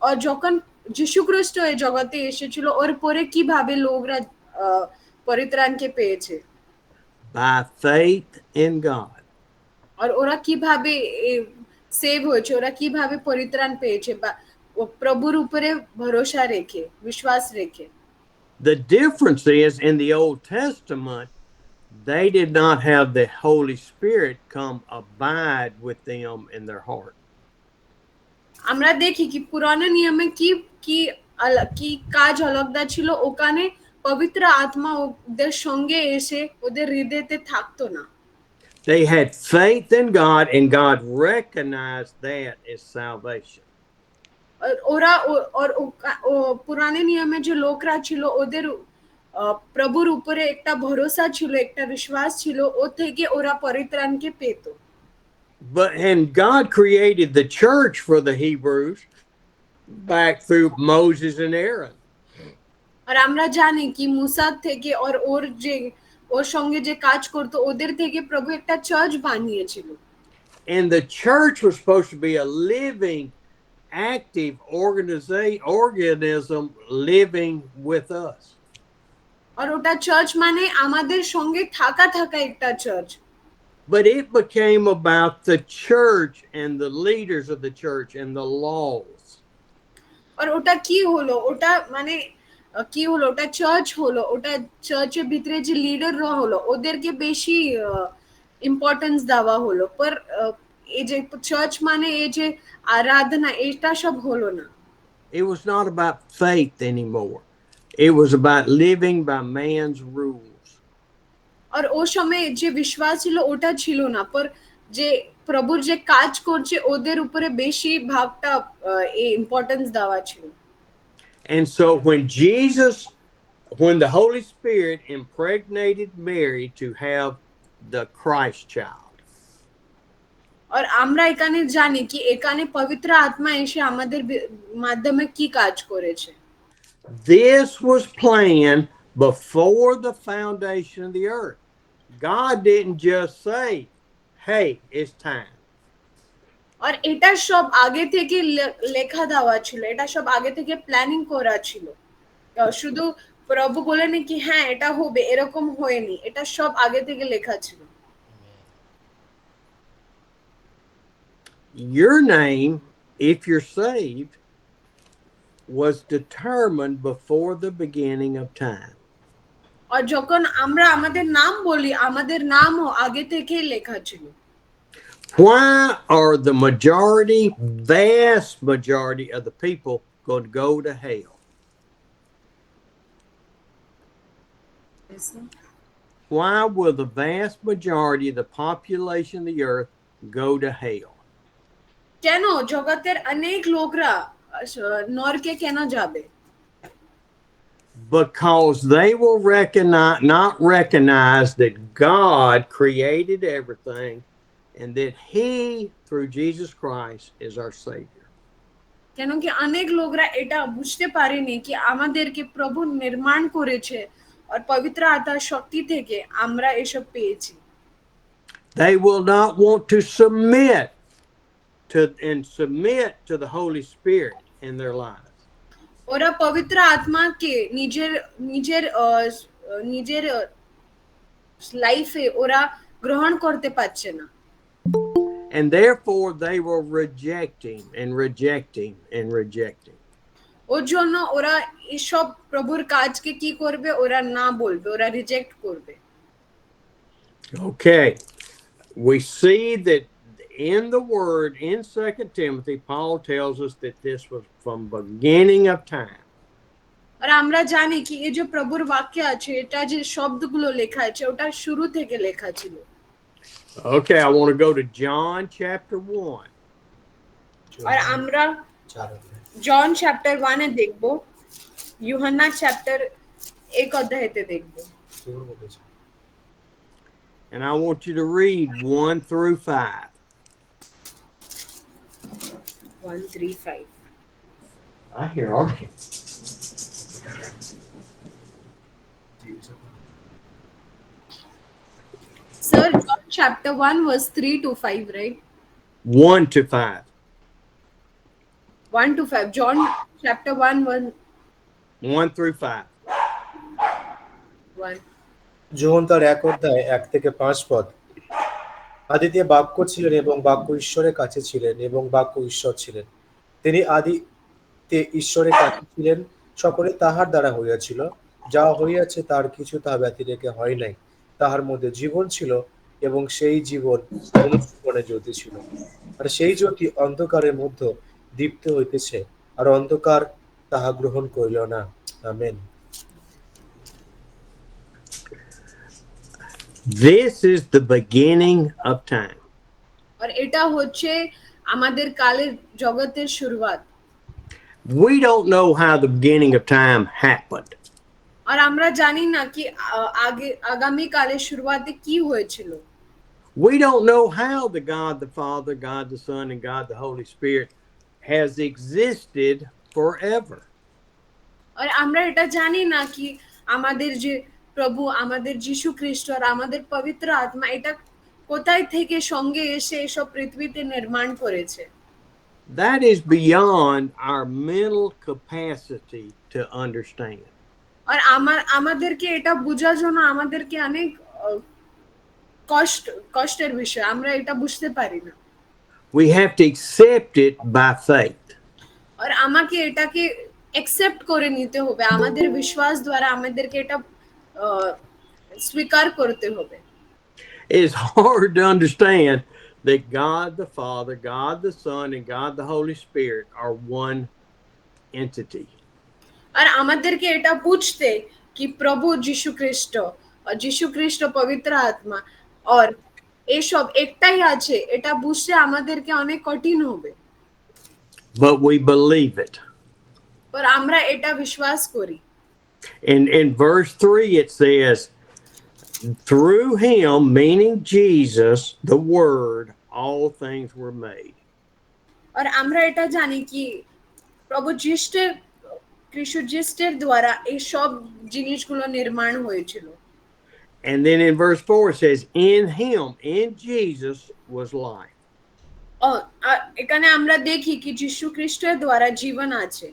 আর যখন যিশু খ্রিস্ট এই জগতে এসেছিল ওর পরে কিভাবে লোকরা পরিত্রাণকে পেয়েছে? By faith in God. আর ওরা কিভাবে সেভ হয়েছে, ওরা কিভাবে পরিত্রাণ পেয়েছে? বা প্রভুর উপরে ভরসা রেখে, বিশ্বাস রেখে। The difference is in the Old Testament, they did not have the Holy Spirit come abide with them in their heart. আমরা দেখি কি পুরানো নিয়মে কি কি কি কাজ আলাদা ছিল, ওখানে পবিত্র আত্মা ওদের সঙ্গে এসে ওদের হৃদয়তে থাকতো না। They had faith in God and God recognized that as salvation. ওরা পুরানো নিয়মে যে লোকরা ছিল ওদের প্রভুর উপরে একটা ভরসা ছিল, একটা বিশ্বাস ছিল, ও থেকে ওরা পরিত্রাণকে পেত। And God created the church for the Hebrews back through Moses and Aaron. আর আমরা জানি কি মুসা থেকে আর ওর সঙ্গে যে কাজ করতো ওদের থেকে প্রভু একটা চার্চ বানিয়েছিল। And the church was supposed to be a living, active organism living with us. আর ওটা চার্চ মানে আমাদের সঙ্গে থাকা একটা church. but it became about the church and the leaders of the church and the laws. আর ওটা কি হলো, ওটা মানে কি হলো, ওটা চার্চ হলো, ওটা চার্চের ভিতরে যে লিডাররা হলো ওদেরকে বেশি ইম্পর্টেন্স দেওয়া হলো। পর এই যে চার্চ মানে এই যে আরাধনা এটা সব হলো না। It was not about faith anymore. It was about living by man's rules. আর ও সময় যে বিশ্বাস ছিল ওটা ছিল না, পর যে প্রভুর যে কাজ করছে ওদের উপরে বেশি ভাগটা এই ইম্পর্টেন্স দেওয়া ছিল। And so when the Holy Spirit impregnated Mary to have the Christ child, আর আমরা এখানে জানি কি এখানে পবিত্র আত্মা এসে আমাদের মাধ্যমে কি কাজ করেছে। this was planned before the foundation of the earth. God didn't just say, hey, it's time. আর এটা সব আগে থেকে লেখা দেওয়া ছিল, এটা সব আগে থেকে প্ল্যানিং করা ছিল। শুধু প্রভু বলেনি কি হ্যাঁ এটা হবে, এরকম হয়নি, এটা সব আগে থেকে লেখা ছিল। Your name, if you're saved, was determined before the beginning of time. আর যখন আমরা আমাদের নাম বলি আমাদের নামও আগে থেকেই লেখা ছিল। Why are the vast majority of the people going to go to hell? Why will the vast majority of the population of the earth go to hell? কেন জগতের অনেক লোকরা নরকে কেন যাবে? Because they will not recognize that God created everything and that He, through Jesus Christ, is our Savior. কেন কি অনেক লোকরা এটা বুঝতে পারেনি কি আমাদেরকে প্রভু নির্মাণ করেছে আর পবিত্র আত্মার শক্তি থেকে আমরা এসব পেয়েছি। They will not want to submit to the Holy Spirit in their lives. ওরা পবিত্র আত্মাকে নিজের নিজের নিজের লাইফে ওরা গ্রহণ করতে পারছে না। And therefore they will rejecting and rejecting and rejecting. ওর জন্য ওরা এসব প্রভুর কাজকে কি করবে, ওরা না বলবে, ওরা রিজেক্ট করবে। Okay, we see that in the word in 2 Timothy, Paul tells us that this was from beginning of time. আর আমরা জানি কি এই যে প্রভুর বাক্য আছে এটা যে শব্দগুলো লেখা আছে ওটা শুরু থেকে লেখা ছিল। Okay, I want to go to John chapter 1. আর আমরা জন চ্যাপ্টার 1 এ দেখব, ইউহান্না চ্যাপ্টার 1 অধ্যায়তে দেখব। And I want you to read 1 through 5. 1 3 5 I hear arguing. Sir, John chapter 1 verse 3 to 5, right? 1 to 5. 1 to 5. John chapter 1 1 through 5. 1. যোহন তার 1 অধ্যায় 1 থেকে 5 পদ। আদিতে বাক্য ছিলেন এবং বাক্য ঈশ্বরের কাছে ছিলেন এবং বাক্য ঈশ্বর ছিলেন। তিনি আদিতে ঈশ্বরের কাছে ছিলেন, সকলে তাহার দ্বারা হইয়াছিল, যা হইয়াছে তার কিছু তা ব্যতিরেকে হয় নাই। তাহার মধ্যে জীবন ছিল এবং সেই জীবন মনুষ্যগণে জ্যোতি ছিল, আর সেই জ্যোতি অন্ধকারের মধ্যে দীপ্ত হইতেছে, আর অন্ধকার তাহা গ্রহণ করিল না। Amen. This is the beginning of time. আর এটা হচ্ছে আমাদের কালের জগতের শুরুয়াত। We don't know how the beginning of time happened. আর আমরা জানি না কি আগামী কালের শুরুয়াতে কি হয়েছিল। We don't know how the God the Father, God the Son, and God the Holy Spirit has existed forever. আর আমরা এটা জানি না কি আমাদের যে প্রভু, আমাদের যীশু খ্রিস্ট আর আমাদের পবিত্র আত্মা এটা কোথায় থেকে সঙ্গে এসে এসব পৃথিবীতে নির্মাণ করেছে। That is beyond our mental capacity to understand. আর আমাদেরকে এটা বোঝার জন্য আমাদেরকে অনেক কষ্টের বিষয়, আমরা এটা বুঝতে পারি না। We have to accept it by faith. আর আমাকে এটাকে অ্যাকসেপ্ট করে নিতে হবে, আমাদের বিশ্বাস দ্বারা আমাদেরকে এটা স্বীকার করতে হবে। It's hard to understand that God the Father, God the Son, and God the Holy Spirit are one entity. আর আমাদেরকে এটা বুঝতে কি প্রভু যিশু খ্রিস্ট পবিত্র আত্মা আর এসব একটাই আছে, এটা বুঝতে আমাদেরকে অনেক কঠিন হবে, But we believe it. আর আমরা এটা বিশ্বাস করি। In verse 3, it says, through him, meaning Jesus, the Word, all things were made. আর আমরা এটা জানি কি প্রভু খ্রিস্টের দ্বারা এই সব জিনিসগুলো নির্মাণ হয়েছিল। And then in verse 4, it says, in him, in Jesus, was life. এখানে আমরা দেখি কি যিশু খ্রিস্টের দ্বারা জীবন আছে।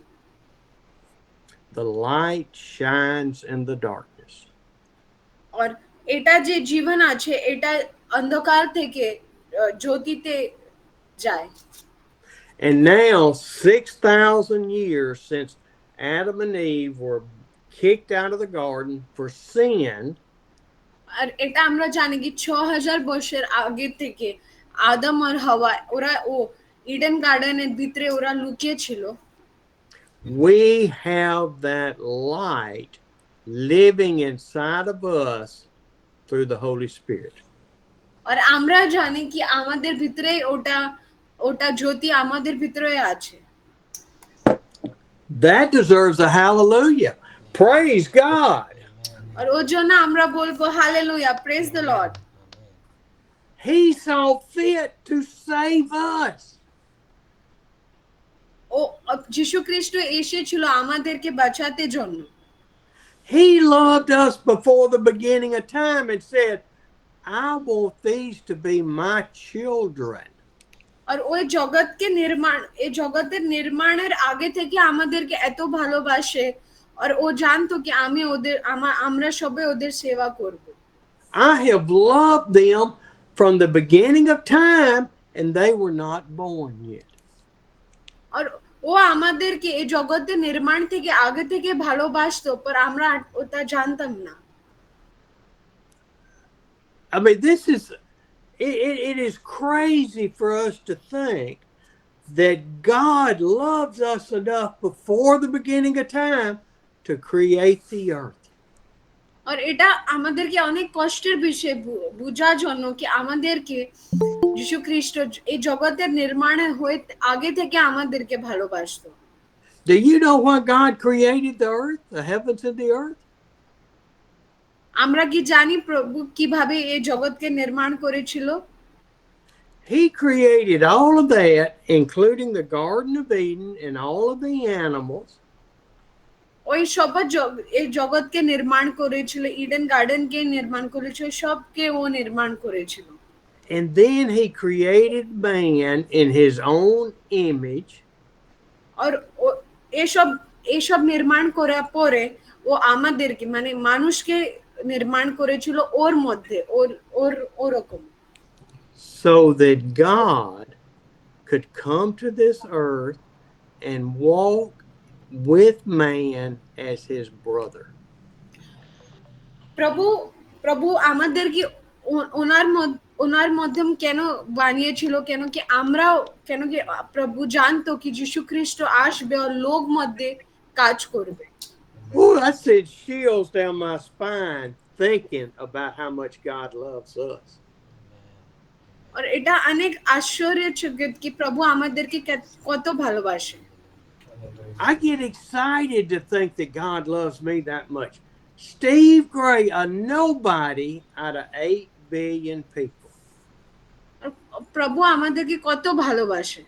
The light shines in the darkness. আর এটা যে জীবন আছে এটা অন্ধকার থেকে জ্যোতিতে যায়। And now, 6,000 years since Adam and Eve were kicked out of the garden for sin, আর এটা আমরা জানি কি 6000 বছর আগে থেকে আদম আর হাওয়া ওরা ইডেন গার্ডেনের ভিতরে ওরা লুকিয়ে ছিল। we have that light living inside of us through the Holy Spirit. আর আমরা জানি কি আমাদের ভিতরে ওটা জ্যোতি আমাদের ভিতরে আছে। That deserves a hallelujah. Praise God. আর ওর জন্য আমরা বলবো hallelujah, praise the Lord. He saw fit to save us. যিশু খ্রিস্ট এসেছিল আমাদেরকে বাঁচাতে জন্য। He loved us before the beginning of time and said, I want these to be my children. আর ওই জগতের নির্মাণের আগে থেকে আমাদেরকে এত ভালোবাসে, আর ও জানতো কি আমরা সবাই ওদের সেবা করব। I have loved them from the beginning of time and they were not born yet. আর ও আমাদেরকে এই জগতের নির্মাণ থেকে আগে থেকে ভালোবাসতো, পর আমরা ওটা জানতাম না। I mean, it is crazy for us to think that God loves us enough before the beginning of time to create the earth. আর এটা আমাদেরকে অনেক কষ্টের বিষয় বোঝার জন্য কি আমাদেরকে যিশু খ্রিস্ট এই জগতের নির্মাণে হয়ে আগে থেকে আমাদেরকে ভালোবাসতো। Do you know why God created the earth, the heavens and the earth? আমরা কি জানি প্রভু কিভাবে এই জগৎকে নির্মাণ করেছিল? He created all of that, including the Garden of Eden and all of the animals. ওই সব এই জগৎকে নির্মাণ করেছিল, ইডেন গার্ডেনকে নির্মাণ করেছিল, সবকে ও নির্মাণ করেছিল। And then he created man in his own image. আর এসব নির্মাণ করার পরে ও আমাদেরকে মানে মানুষকে নির্মাণ করেছিল ওর মধ্যে ওরকম, so that God could come to this earth and walk with man as his brother. প্রভু আমাদেরকে ওনার মাধ্যম কেন বানিয়েছিল, কেন কি প্রভু জানতো কি যিশু খ্রিস্ট আসবে আর লোক মধ্যে কাজ করবে। Oh, that sent chills down my spine thinking about how much God loves us. আর এটা অনেক আশ্চর্যজনক কি প্রভু আমাদেরকে কত ভালোবাসে। I get excited to think that God loves me that much. Steve Gray, a nobody out of 8 billion people. প্রভু আমাদেরকে কত ভালোবাসে।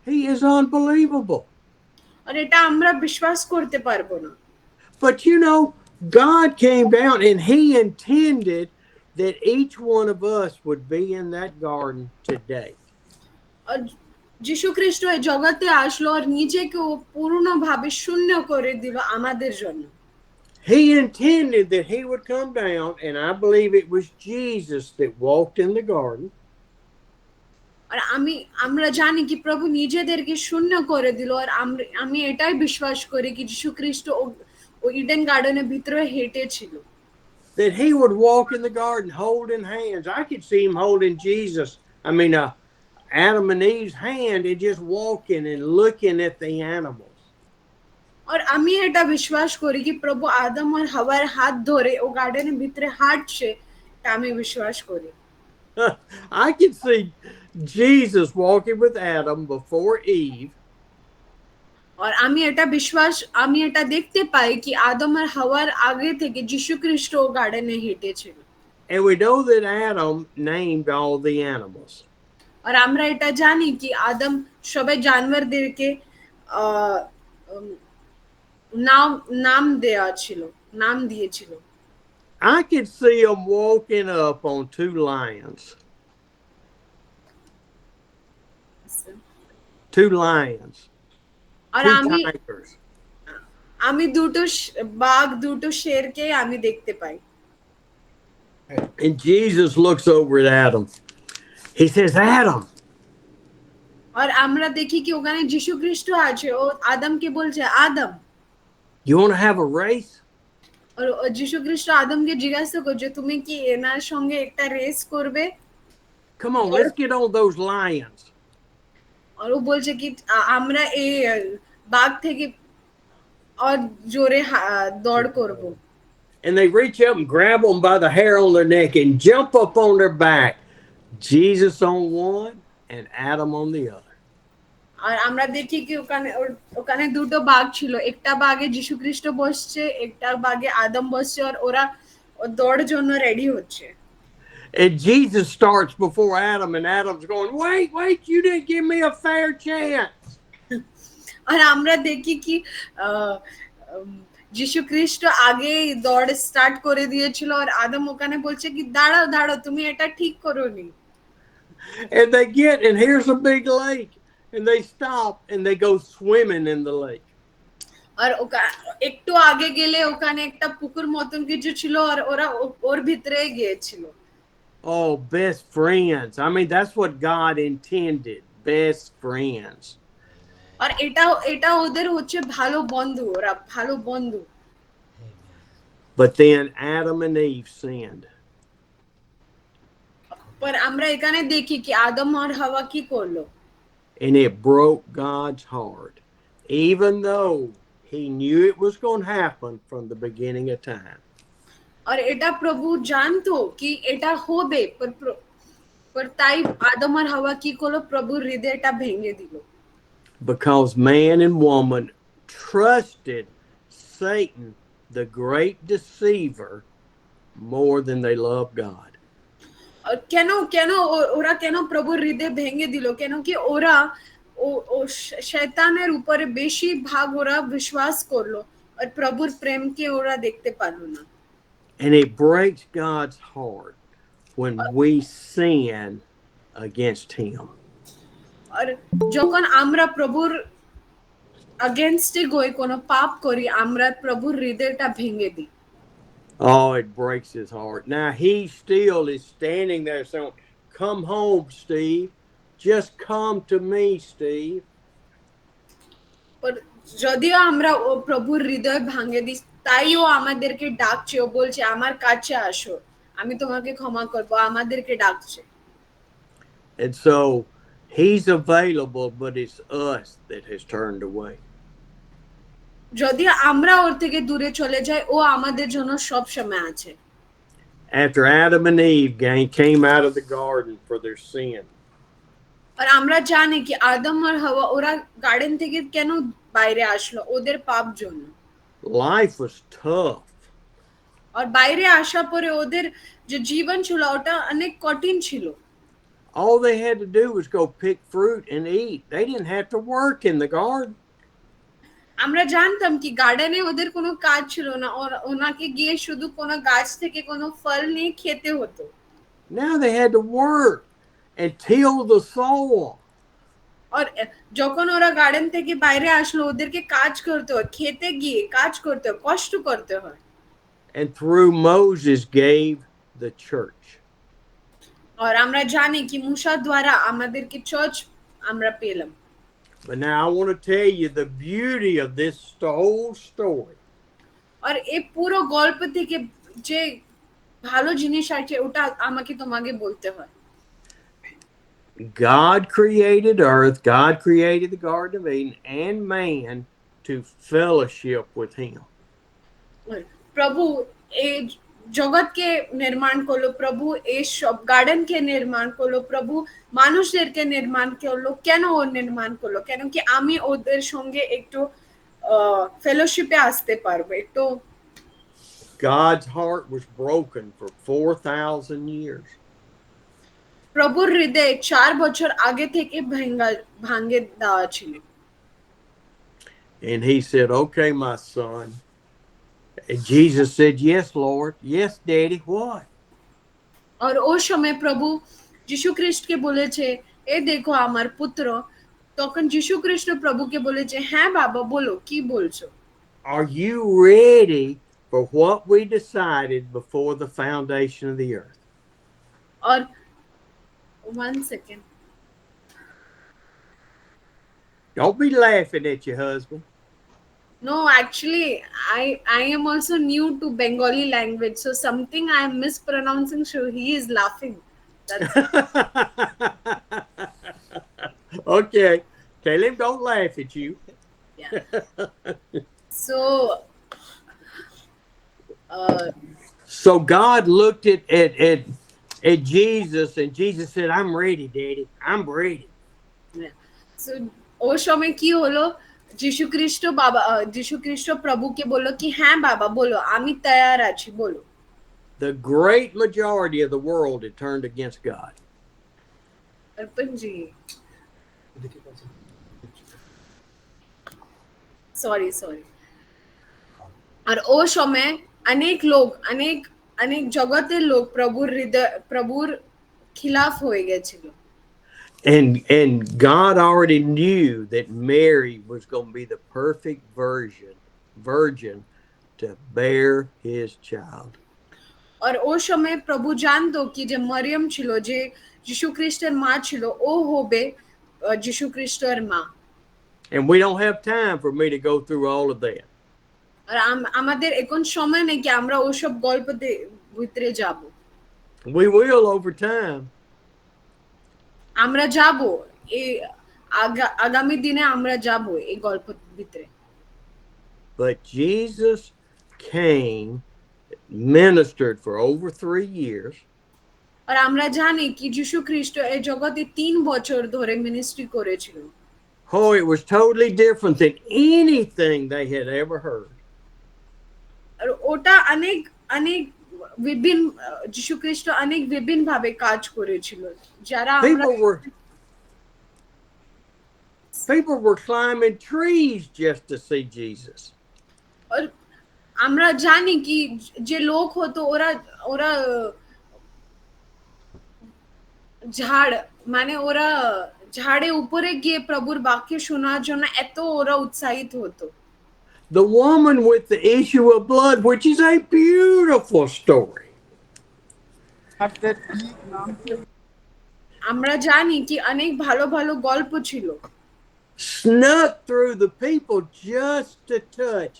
He is unbelievable. আর এটা আমরা বিশ্বাস করতে পারবো না। But you know, God came down and he intended that each one of us would be in that garden today. আর যিশু খ্রিস্ট এই জগতে আসলো আর নিজেকে পূর্ণভাবে শূন্য করে দিল আমাদের জন্য। He intended that he would come down, and I believe it was Jesus that walked in the garden. আর আমরা জানি কি প্রভু নিজেদেরকে শূন্য করে দিল, আর আমি এটাই বিশ্বাস করি কি যীশু খ্রিস্ট ও ইডেন গার্ডেনের ভিতরে হেঁটেছিল। That he would walk in the garden holding hands. I could see him holding Jesus. Adam and Eve's hand and just walking and looking at the animals. আর আমি এটা বিশ্বাস করি কি প্রভু আদম আর হাওয়ার হাত ধরে ও গার্ডেনের ভিতরে হাঁটছে, তা আমি বিশ্বাস করি। I could see Jesus walking with Adam before Eve. আর আমি এটা দেখতে পাই কি আদম আর হাওয়ার আগে থেকে যীশু খ্রিস্ট ও গার্ডেনে হেঁটেছিল। And we know that Adam named all the animals. আর আমরা এটা জানি কি আদম সবাই জানোয়ারদেরকে নাম দিয়েছিল। I could see him walking up on two lions. Two lions. R Two tigers. আমি দুটো বাঘ দুটো শেরকে আমি দেখতে পাই। And Jesus looks over at Adam. He says, Adam. আর আমরা দেখি কি ওখানে যীশু খ্রিস্ট আছে, ও আদমকে বলছে আদম। You want to have a race? আর যীশু খ্রিস্ট আদমকে জিজ্ঞাসা করছে তুমি কি এনার সঙ্গে একটা রেস করবে? Come on, let's get on those lions. আর ও বলছে কি আমরা এই বাঘ থেকে আর জোরে দৌড় করব। And they reach up and grab them by the hair on their neck and jump up on their back. Jesus on one and Adam on the other. আর আমরা দেখি কি ওখানে দুটো বাঘ ছিল, একটা বাঘে যীশু খ্রিস্ট বসছে, একটা বাঘে আদম বসছে, আর ওরা দৌড়ের জন্য রেডি হচ্ছে। And Jesus starts before Adam, and Adam's going, wait, you didn't give me a fair chance. আর আমরা দেখি কি যীশু খ্রিস্ট আগে দৌড় স্টার্ট করে দিয়েছিল, আর আদম ওখানে বলছে কি দাঁড়াও তুমি এটা ঠিক করোনি। And they get, and here's a big lake, and they stop and they go swimming in the lake. আর একটু আগে গেলে ওখানে একটা পুকুর মতন কিছু ছিল, আর ওরা ওর ভিতরে গিয়েছিল। Oh, best friends. That's what God intended. Best friends. আর এটা ওদের হচ্ছে ভালো বন্ধু, ওরা ভালো বন্ধু। But then Adam and Eve sinned. पर আমরা এখানে দেখি কি আদম আর হাওয়া কি করলো। And it broke God's heart, even though he knew it was going to happen from the beginning of time. আর এটা প্রভু জানতো কি এটা হবে, पर তাই আদম আর হাওয়া কি করলো, প্রভুর হৃদয়টা ভেঙে দিল। Because man and woman trusted Satan, the great deceiver, more than they loved God. কেন ওরা কেন প্রভুর হৃদয় ভেঙে দিল? কেন কি ওরা ও শয়তানের উপরে বেশি ভাগ ওরা বিশ্বাস করলো, আর প্রভুর প্রেমকে ওরা দেখতে পারলো না। And it breaks God's heart when we sin against him. আর যখন আমরা প্রভুর against কোনো পাপ করি, আমরা প্রভুর হৃদয়টা ভেঙে দিই। Oh, it breaks his heart. Now he still is standing there saying, come home, Steve. Just come to me, Steve. যদিও আমরা ও প্রভুর হৃদয় ভাঙে দিই, তাইও আমাদেরকে ডাকছে, ও বলছে আমার কাছে আসো, আমি তোমাকে ক্ষমা করব, আমাদেরকে ডাকছে। And so he's available, but it's us that has turned away. যদি আমরা ওর থেকে দূরে চলে যাই, ও আমাদের জন্য সব সময় আছে। After Adam and Eve came out of the garden for their sin. আর আমরা জানি কি আদম আর হাওয়া ওরা গার্ডেন থেকে কেন বাইরে আসলো, ওদের পাপ জন্য। Life was tough. আর বাইরে আসার পরে ওদের যে জীবন ছিল ওটা অনেক কঠিন ছিল। All they had to do was go pick fruit and eat. They didn't have to work in the garden. আমরা জানতাম কি গার্ডেনে ওদের কোনো কাজ ছিল না, ওনাকে গিয়ে শুধু কোনো গাছ থেকে কোনো ফল নিয়ে খেতে হতো। Now they had to work and till the soil. আর যখন ওরা গার্ডেন থেকে বাইরে আসলো, ওদেরকে কাজ করতে হয়, খেতে গিয়ে কাজ করতে হয়, কষ্ট করতে হয়। and through Moses gave the church. और আমরা জানি কি মুসা দ্বারা আমাদেরকে চার্চ আমরা পেলাম। But now I want to tell you the beauty of this whole story. আর এই পুরো গল্প থেকে যে ভালো জিনিস আছে ওটা আমাকে তোমাকে বলতে হয়। God created earth, God created the Garden of Eden and man to fellowship with him. প্রভু এই জগৎকে নির্মাণ করলো, প্রভু এই সব গার্ডেনকে নির্মাণ করলো, প্রভু মানুষদেরকে নির্মাণ করলো। কেন ও নির্মাণ করলো? কেন কি আমি ওদের সঙ্গে একটু ফেলোশিপে আসতে পারবো একটু। God's heart was broken for 4,000 years. প্রভুর হৃদয় 4 বছর আগে থেকে ভাঙে দেওয়া ছিল। And he said, okay, my son. And Jesus said, yes, Lord. Yes, Daddy. What? और उस समय प्रभु যিশু খ্রিস্টকে বলেছে, এ দেখো আমার পুত্র। তখন যিশু খ্রিস্ট প্রভুকে বলেছে, হ্যাঁ বাবা বলো, কি বলছো? Are you ready for what we decided before the foundation of the earth? और 1 second. Don't be laughing at your husband. No, actually, I am also new to Bengali language, so something I am mispronouncing, so he is laughing. That's Okay. Tell him don't laugh at you. yeah. So, So God looked at Jesus, and Jesus said, I'm ready, Daddy. I'm ready. yeah. So ওই সময় কি হলো? যিশু খ্রিস্ট প্রভুকে বললো কি হ্যাঁ বাবা বলো, আমি তৈয়ার আছি, বলো। The great majority of the world had turned against God. Arpan ji, sorry. আর ও সময় অনেক জগতের লোক প্রভুর খিলাফ হয়ে গেছিল। And God already knew that Mary was going to be the perfect virgin to bear his child. আর ও সময় প্রভু জানতো কি যে মরিয়ম ছিল, যে যিশু খ্রিস্টের মা ছিল, ও হবে যিশু খ্রিস্টের মা। And we don't have time for me to go through all of that. আর আমাদের এখন সময় নেই কি আমরা ওসব গল্প ভিতরে যাব। We will over time. আমরা যাব, এই আগামী দিনে আমরা যাব এই গল্প ভিতরে। But Jesus came, ministered for over 3 years. আর আমরা জানি কি যিশু খ্রিস্ট এই জগতে 3 বছর ধরে মিনিস্ট্রি করেছিল। Oh, it was totally different than anything they had ever heard. আর ওটা অনেক বিভিন্ন, যিশু খ্রিস্ট অনেক বিভিন্ন ভাবে কাজ করেছিল, যারা People were climbing trees just to see Jesus. আর আমরা জানি কি যে লোক হতো ওরা ওরা ঝাড়ে উপরে গিয়ে প্রভুর বাক্য শোনার জন্য এত ওরা উৎসাহিত হতো। The woman with the issue of blood, which is a beautiful story. আমরা জানি কি অনেক ভালো ভালো গল্প ছিল। Snuck through the people just to touch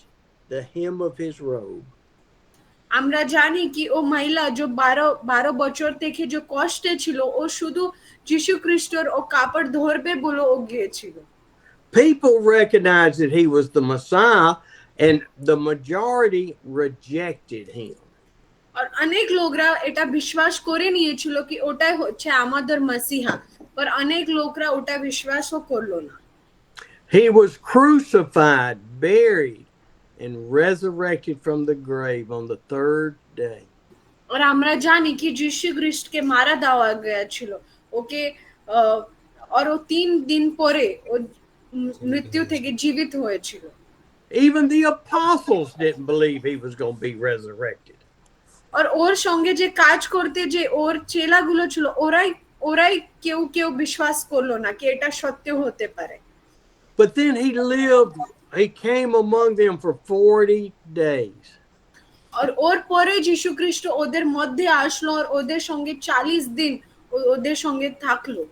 the hem of his robe. আমরা জানি কি ও মহিলা যে 12 বছর থেকে যে কষ্টে ছিল, ও শুধু যিশু খ্রিস্টর ও কাপড় ধরবে বলে ও গিয়েছিল। People recognized that he was the Messiah, and the majority rejected him. আর অনেক লোকরা এটা বিশ্বাস করে নিয়েছিল কি ওটাই হচ্ছে আমাদের মসিহা, पर অনেক লোকরা ওটা বিশ্বাসও করলো না। He was crucified, buried, and resurrected from the grave on the 3rd day. और আমরা জানি কি যিশু খ্রিস্টকে মারা দেওয়া গিয়েছিল, ওকে আর ও 3 দিন পরে ও মৃত্যু থেকে জীবিত হয়েছিল। Even the apostles didn't believe he was going to be resurrected. আর ওর সঙ্গে যে কাজ করতে যে ওর চেলাগুলো ছিল, ওরাই কেউ বিশ্বাস করলো না কি এটা সত্য হতে পারে। But then he came among them for 40 days. আর ওর পরে যীশু খ্রিস্ট ওদের মধ্যে আসলো আর ওদের সঙ্গে 40 দিন ওদের সঙ্গে থাকলো।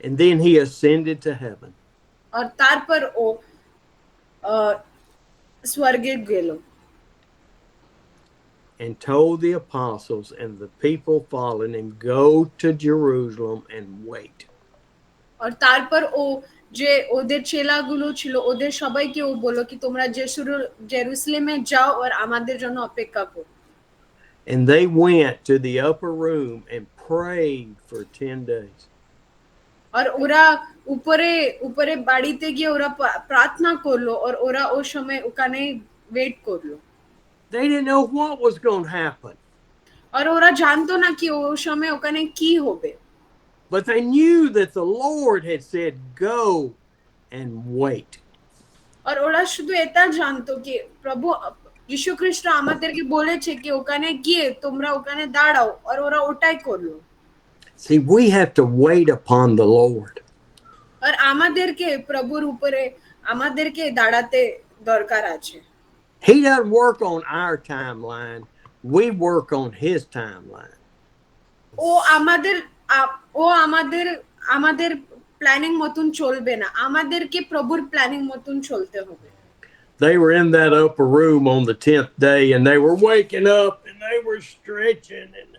And then he ascended to heaven. আর তারপর ও স্বর্গে গেল And told the apostles and the people following him, go to Jerusalem and wait. আর তারপর ও যে ওদের চেলাগুলো ছিল ওদের সবাইকে ও বলল কি তোমরা জেরুসালেমে যাও আর আমাদের জন্য অপেক্ষা করো। And they went to the upper room and prayed for 10 days. আর ওরা উপরে উপরে বাড়িতে গিয়ে ওরা প্রার্থনা করলো আর ওরা ওই সময় ওখানে ওয়েট করলো। They didn't know what was going to happen, আর ওরা জানতো না কি ওই সময় ওখানে কি হবে। but they knew that the Lord had said, go and wait. আর ওরা শুধু এটা জানতো কি প্রভু যীশু খ্রিস্ট আমাদেরকে বলেছে কি ওখানে গিয়ে তোমরা ওখানে দাঁড়াও আর ওরা ওটাই করলো। See, we have to wait upon the Lord. আর আমাদেরকে প্রভুর উপরে আমাদেরকে দাঁড়াতে দরকার আছে। He doesn't work on our timeline. We work on his timeline. ও আমাদের আমাদের প্ল্যানিং মতন চলবে না, আমাদেরকে প্রভুর প্ল্যানিং মতন চলতে হবে। They were in that upper room on the 10th day and they were waking up and they were stretching and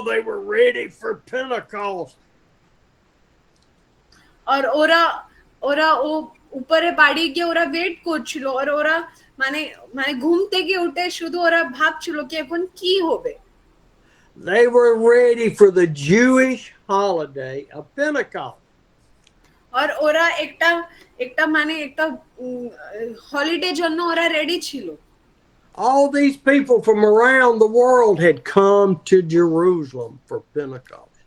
they were ready for Pentecost. আর ওরা ওরা ও উপরে বাড়ি গিয়ে ওরা ওয়েট করছিল আর ওরা মানে মানে ঘুম থেকে উঠে শুধু ওরা ভাবছিল কি এখন কি হবে। They were ready for the Jewish holiday of Pentecost. আর ওরা একটা মানে একটা হলিডে জন্য ওরা রেডি ছিল। All these people from around the world had come to Jerusalem for Pentecost.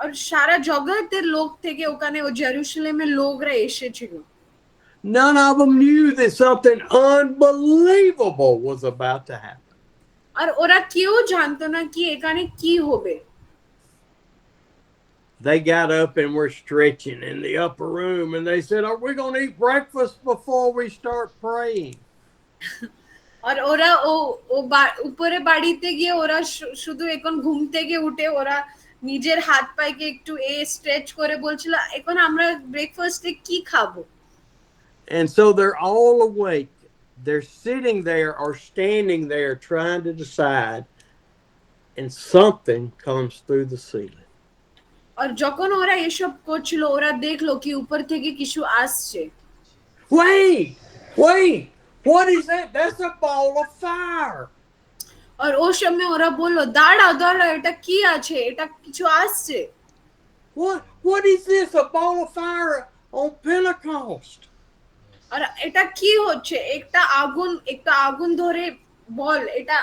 আর সারা জগতের লোক থেকে ওখানে ও জেরুসালেমের লোকরা এসেছিল। None of them knew that something unbelievable was about to happen. আর ওরা কেউ জানতো না কি এখানে কি হবে। They got up and were stretching in the upper room and they said, are we going to eat breakfast before we start praying? আর ওরা উপরে বাড়িতে গিয়ে ওরা শুধু এখন ঘুম থেকে উঠে ওরা নিজের হাত পায়ে একটু স্ট্রেচ করে বলছিল এখন আমরা ব্রেকফাস্টে কি খাবো। And so they're all awake. They're sitting there or standing there trying to decide, and something comes through the ceiling. আর যখন ওরা এসব করছিল ওরা দেখলো কি উপর থেকে কিছু আসছে। Wait, what is that? That's a ball of fire. আর ওই সময় ওরা বললো দাঁড়াও এটা কি আছে, এটা কিছু আসছে। What is this? A ball of fire on Pentecost? আর এটা কি হচ্ছে? একটা আগুন ধরে বল এটা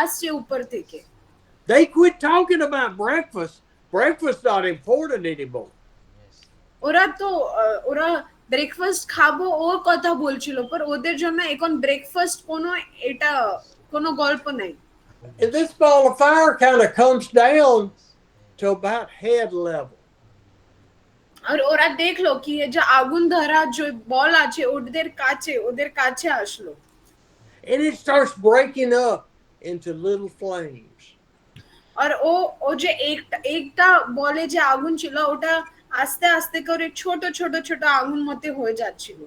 আসছে উপর থেকে। They quit talking about breakfast. Breakfast not important anymore. ওরা ব্রেকফাস্ট খাবো ওর কথা বলছিল, পর ওদের জন্য এখন ব্রেকফাস্ট কোনো গল্প নাই। And this ball of fire kind of comes down to about head level. আর ওরা দেখলো কি যে আগুন ধরা যে বল আছে ওদের কাছে আসলো। And it starts breaking up into little flames. আর ও যে একটা বলে যে আগুন ছিল ওটা আস্তে আস্তে করে ছোট ছোট ছোট আগুন মতে হয়ে যাচ্ছিল।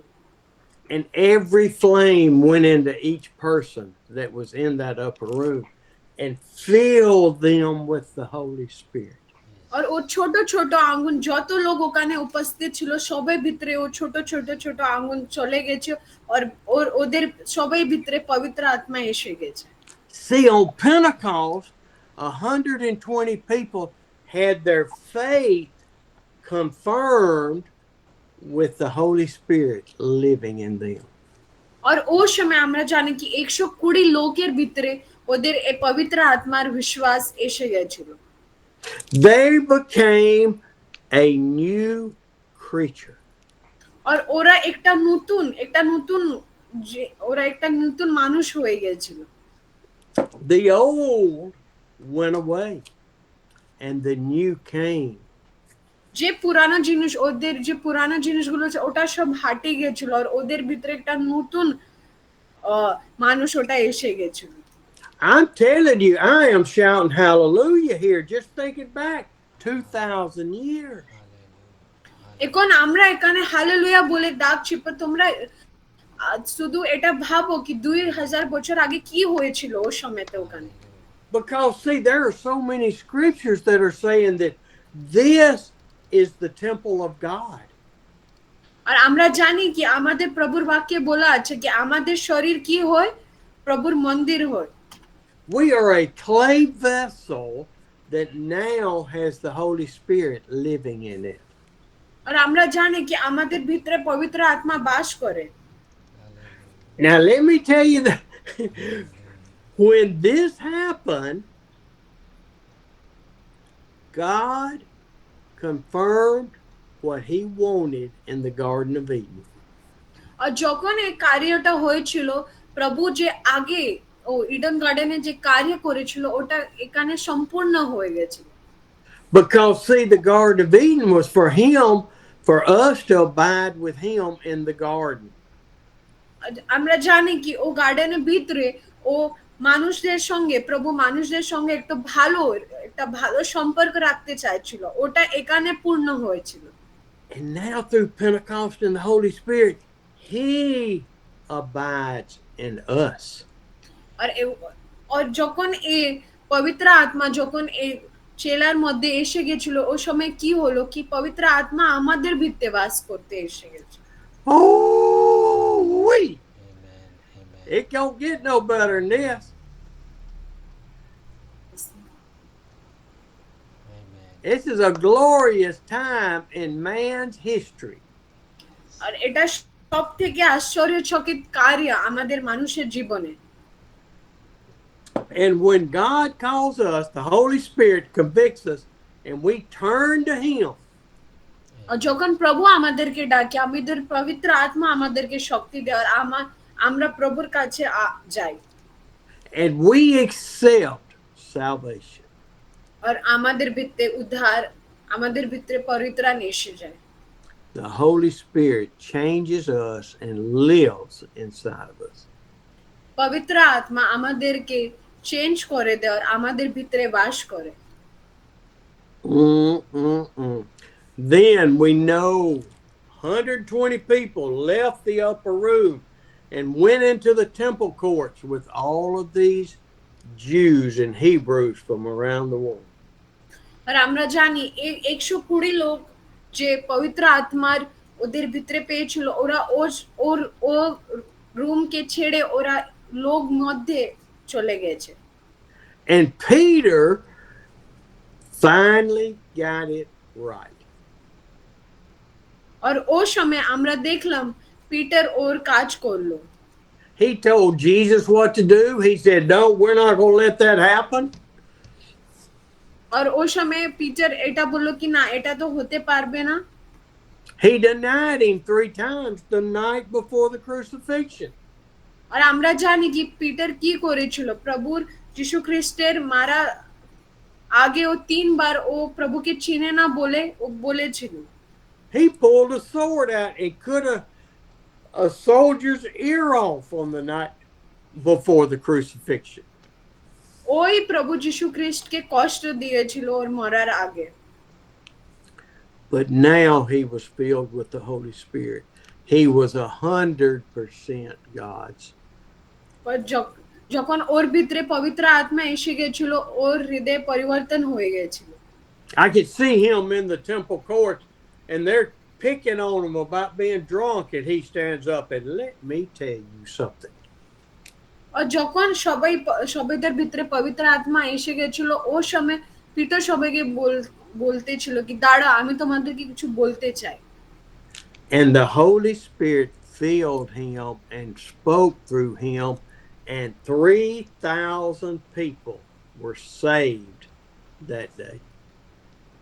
And every flame went into each person that was in that upper room and filled them with the Holy Spirit. আর ও ছোট ছোট আগুন যত লোক ওখানে উপস্থিত ছিল সবাই ভিতরে ও ছোট ছোট ছোট আগুন চলে গেছে আর ওদের সবাই ভিতরে পবিত্র আত্মা এসে গেছে। See, on Pentecost, 120 people had their faith confirmed with the Holy Spirit living in them. আর ওই সময় আমরা জানি কি 120 লোকের ভিতরে ওদের এই পবিত্র আত্মার বিশ্বাস এসে গেছিল। They became a new creature. আর ওরা একটা নতুন মানুষ হয়ে গেছিল। The old went away and the new came. যে পুরানো জিনিসগুলো ওটা সব হাটে গেছিল আর ওদের ভিতরে একটা নতুন মানুষ ওটা এসে গেছিল। I'm telling you, I am shouting hallelujah here, just thinking back 2,000 years. এখন আমরা এখানে হালেলুয়া বলে ডাকছি, but তোমরা শুধু এটা ভাবো কি 2000 বছর আগে কি হয়েছিল ওই সময়তে ওখানে। Because, see, there are so many scriptures that are saying that this is the temple of God. আর আমরা জানি কি আমাদের প্রভুর বাক্যে বলা আছে কি আমাদের শরীর কি হয়, প্রভুর মন্দির হয়। We are a clay vessel that now has the Holy Spirit living in it. আর আমরা জানি কি আমাদের ভিতরে পবিত্র আত্মা বাস করে। Now, let me tell you that when this happened, God confirmed what he wanted in the Garden of Eden. আর যখন এই কার্যটা হয়েছিল, প্রভু যে আগে ও ইডেন গার্ডেনে যে কার্য করেছিল ওটা এখানে সম্পূর্ণ হয়ে গেছে। Because, see, the Garden of Eden was for him, for us to abide with him in the garden. আমরা জানি কি ও গার্ডেনের ভিতরে ও মানুষদের সঙ্গে, প্রভু মানুষদের সঙ্গে একটা ভালো সম্পর্ক রাখতে চাইছিল, ওটা এখানে পূর্ণ হয়েছিল। And now through Pentecost and the Holy Spirit, he abides in us. আর যখন এই পবিত্র আত্মা যখন এই চেলার মধ্যে এসে গেছিল, ওই সময় কি হলো কি পবিত্র আত্মা আমাদের ভিতরে বাস করতে এসে গেছে। Oh, we! Amen. It don't get no better than this. Amen. This is a glorious time in man's history. আর এটা সব থেকে আশ্চর্যচকিত কার্য আমাদের মানুষের জীবনে। And when God calls us, the Holy Spirit convicts us, and we turn to him. আর যখন প্রভু আমাদেরকে ডাকে, আমাদের পবিত্র আত্মা আমাদেরকে শক্তি দেয় আর আমরা প্রভুর কাছে যাই। And we accept salvation. আর আমাদের ভিতরে উদ্ধার, আমাদের ভিতরে পরিত্রাণ এসে যায়। The Holy Spirit changes us and lives inside of us. পবিত্র আত্মা আমাদেরকে চেঞ্জ করে দেয় আর আমাদের ভিতরে বাস করে। Then we know 120 people left the upper room and went into the temple courts with all of these Jews and Hebrews from around the world. আর আমরা জানি 120 লোক যে পবিত্র আত্মার ওদের ভিতরে পেয়েছিল, ওরা ও রুমকে ছেড়ে ওরা লোক মধ্যে চলে গেছে। And Peter finally got it right. আর ও সময় আমরা দেখলাম পিটার ওর কাজ করলো। He told Jesus what to do. He said, "No, we're not going to let that happen." আর ও সময় পিটার এটা বললো কি না, এটা তো হতে পারবে না। He denied him 3 times the night before the crucifixion. আর আমরা জানি কি পিটার কি করেছিল, প্রভুর যিশু খ্রিস্টের মারা আগে ও 3 বার ও প্রভুকে চিনে না বলে ও বলেছিল। He pulled a sword out and cut a soldier's ear off on the night before the crucifixion. ওই প্রভু যিশু খ্রিস্টকে কষ্ট দিয়েছিল ওর মরার আগে। But now he was filled with the Holy Spirit. He was 100% God's. যখন ওর ভিতরে পবিত্র আত্মা এসে গেছিল, ওর হৃদয় পরিবর্তন হয়ে গেছিল। I could see him in the temple courts, and they're picking on him about being drunk, and he stands up and, "Let me tell you something." আর যখন সবাইদের ভিতরে পবিত্র আত্মা এসে গেছিল, ও সময় পিটার সবাইকে বলতেছিল কি দাঁড়া, আমি তোমাদেরকে কিছু বলতে চাই। And the Holy Spirit filled him and spoke through him, and 3,000 people were saved that day.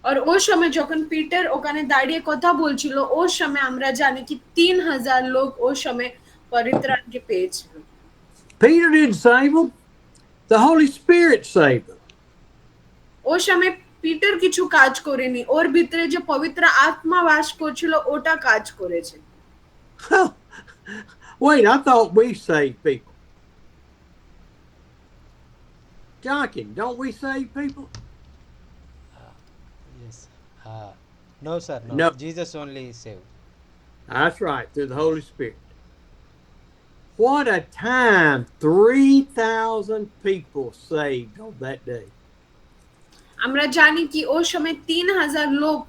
আর ও সময় যখন পিটার ওখানে দাঁড়িয়ে কথা বলছিল, ও সময় আমরা জানি কি 3000 লোক ও সময় পবিত্রাকে পেয়েছিল। Peter didn't save them. The Holy Spirit saved them. ও সময় পিটার কিছু কাজ করেনি, ওর ভিতরে যে পবিত্র আত্মা বাস করছিল ওটা কাজ করেছে। Wait, I thought we saved people. Joking, don't we save people? Yes. No, sir. No. No, Jesus only saved. that's right, through the Holy Spirit. What a time! 3,000 people saved on that day. আমরা জানি কি ওই সময় 3,000 লোক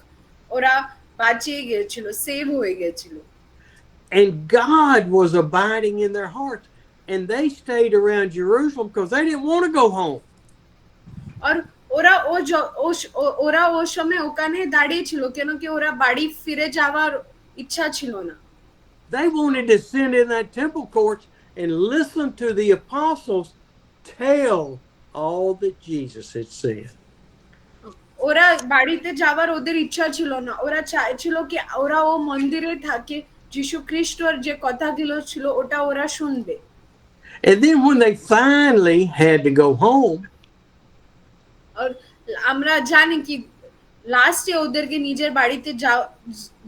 ওরা বাঁচিয়ে গেছিল, save হয়ে গেছিল। And God was abiding in their hearts. And they stayed around Jerusalem because they didn't want to go home. আর ওরা ওরা ওই সময় ওখানে দাঁড়িয়ে ছিল কেন কি ওরা বাড়ি ফিরে যাওয়ার ইচ্ছা ছিল না। They wanted to sit in that temple courts and listen to the apostles tell all that Jesus had said. ওরা বাড়িতে যাওয়ার ওদের ইচ্ছা ছিল না, ওরা চাইছিল কি ওরা ও মন্দিরে থাকে, যিশু খ্রিস্টর যে কথাগুলো ছিল ওটা ওরা শুনবে। And then when they finally had to go home, আর আমরা জানি কি লাস্টে ওদেরকে নিজের বাড়িতে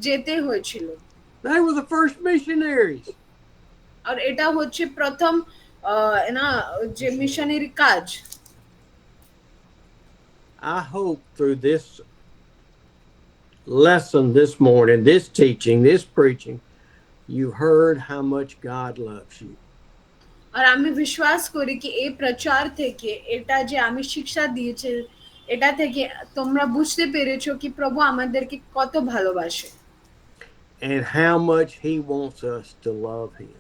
যেতে হয়েছিল। they were the first missionaries. আর এটা হচ্ছে প্রথম না যে মিশনারি কাজ। I hope through this lesson this morning, this teaching, this preaching, you heard how much God loves you. আর আমি বিশ্বাস করি কি এই প্রচার থেকে এটা যে আমি শিক্ষা দিয়েছি এটা থেকে তোমরা বুঝতে পেরেছো কি প্রভু আমাদেরকে কত ভালোবাসে And how much He wants us to love Him.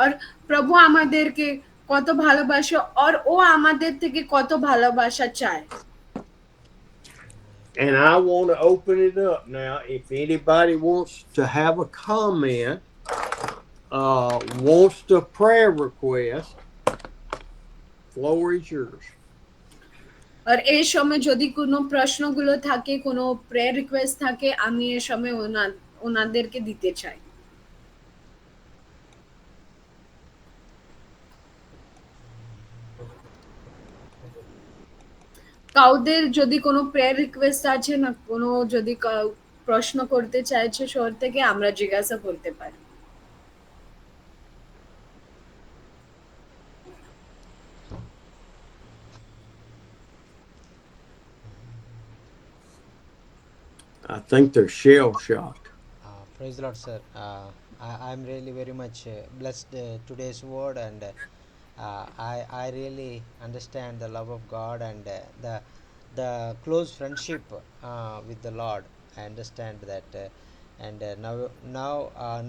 আর প্রভু আমাদেরকে কত ভালোবাসে আর ও আমাদের থেকে কত ভালোবাসা চায়। And I want to open it up now. If anybody wants to have a comment, wants to prayer request, floor is yours. আর এই সময় যদি কোনো প্রশ্নগুলো থাকে, কোনো প্রেয়ার রিকোয়েস্ট থাকে, আমি এই সময় ওনাদেরকে দিতে চাই। কাউদের যদি কোনো প্রেয়ার রিকোয়েস্ট আছে না, কোনো যদি প্রশ্ন করতে চাইছে শহর থেকে, আমরা জিজ্ঞাসা করতে পারি। I think they're shell shocked. Praise the Lord, sir. I'm really very much blessed today's word, and I really understand the love of God and the close friendship with the Lord. I understand that, and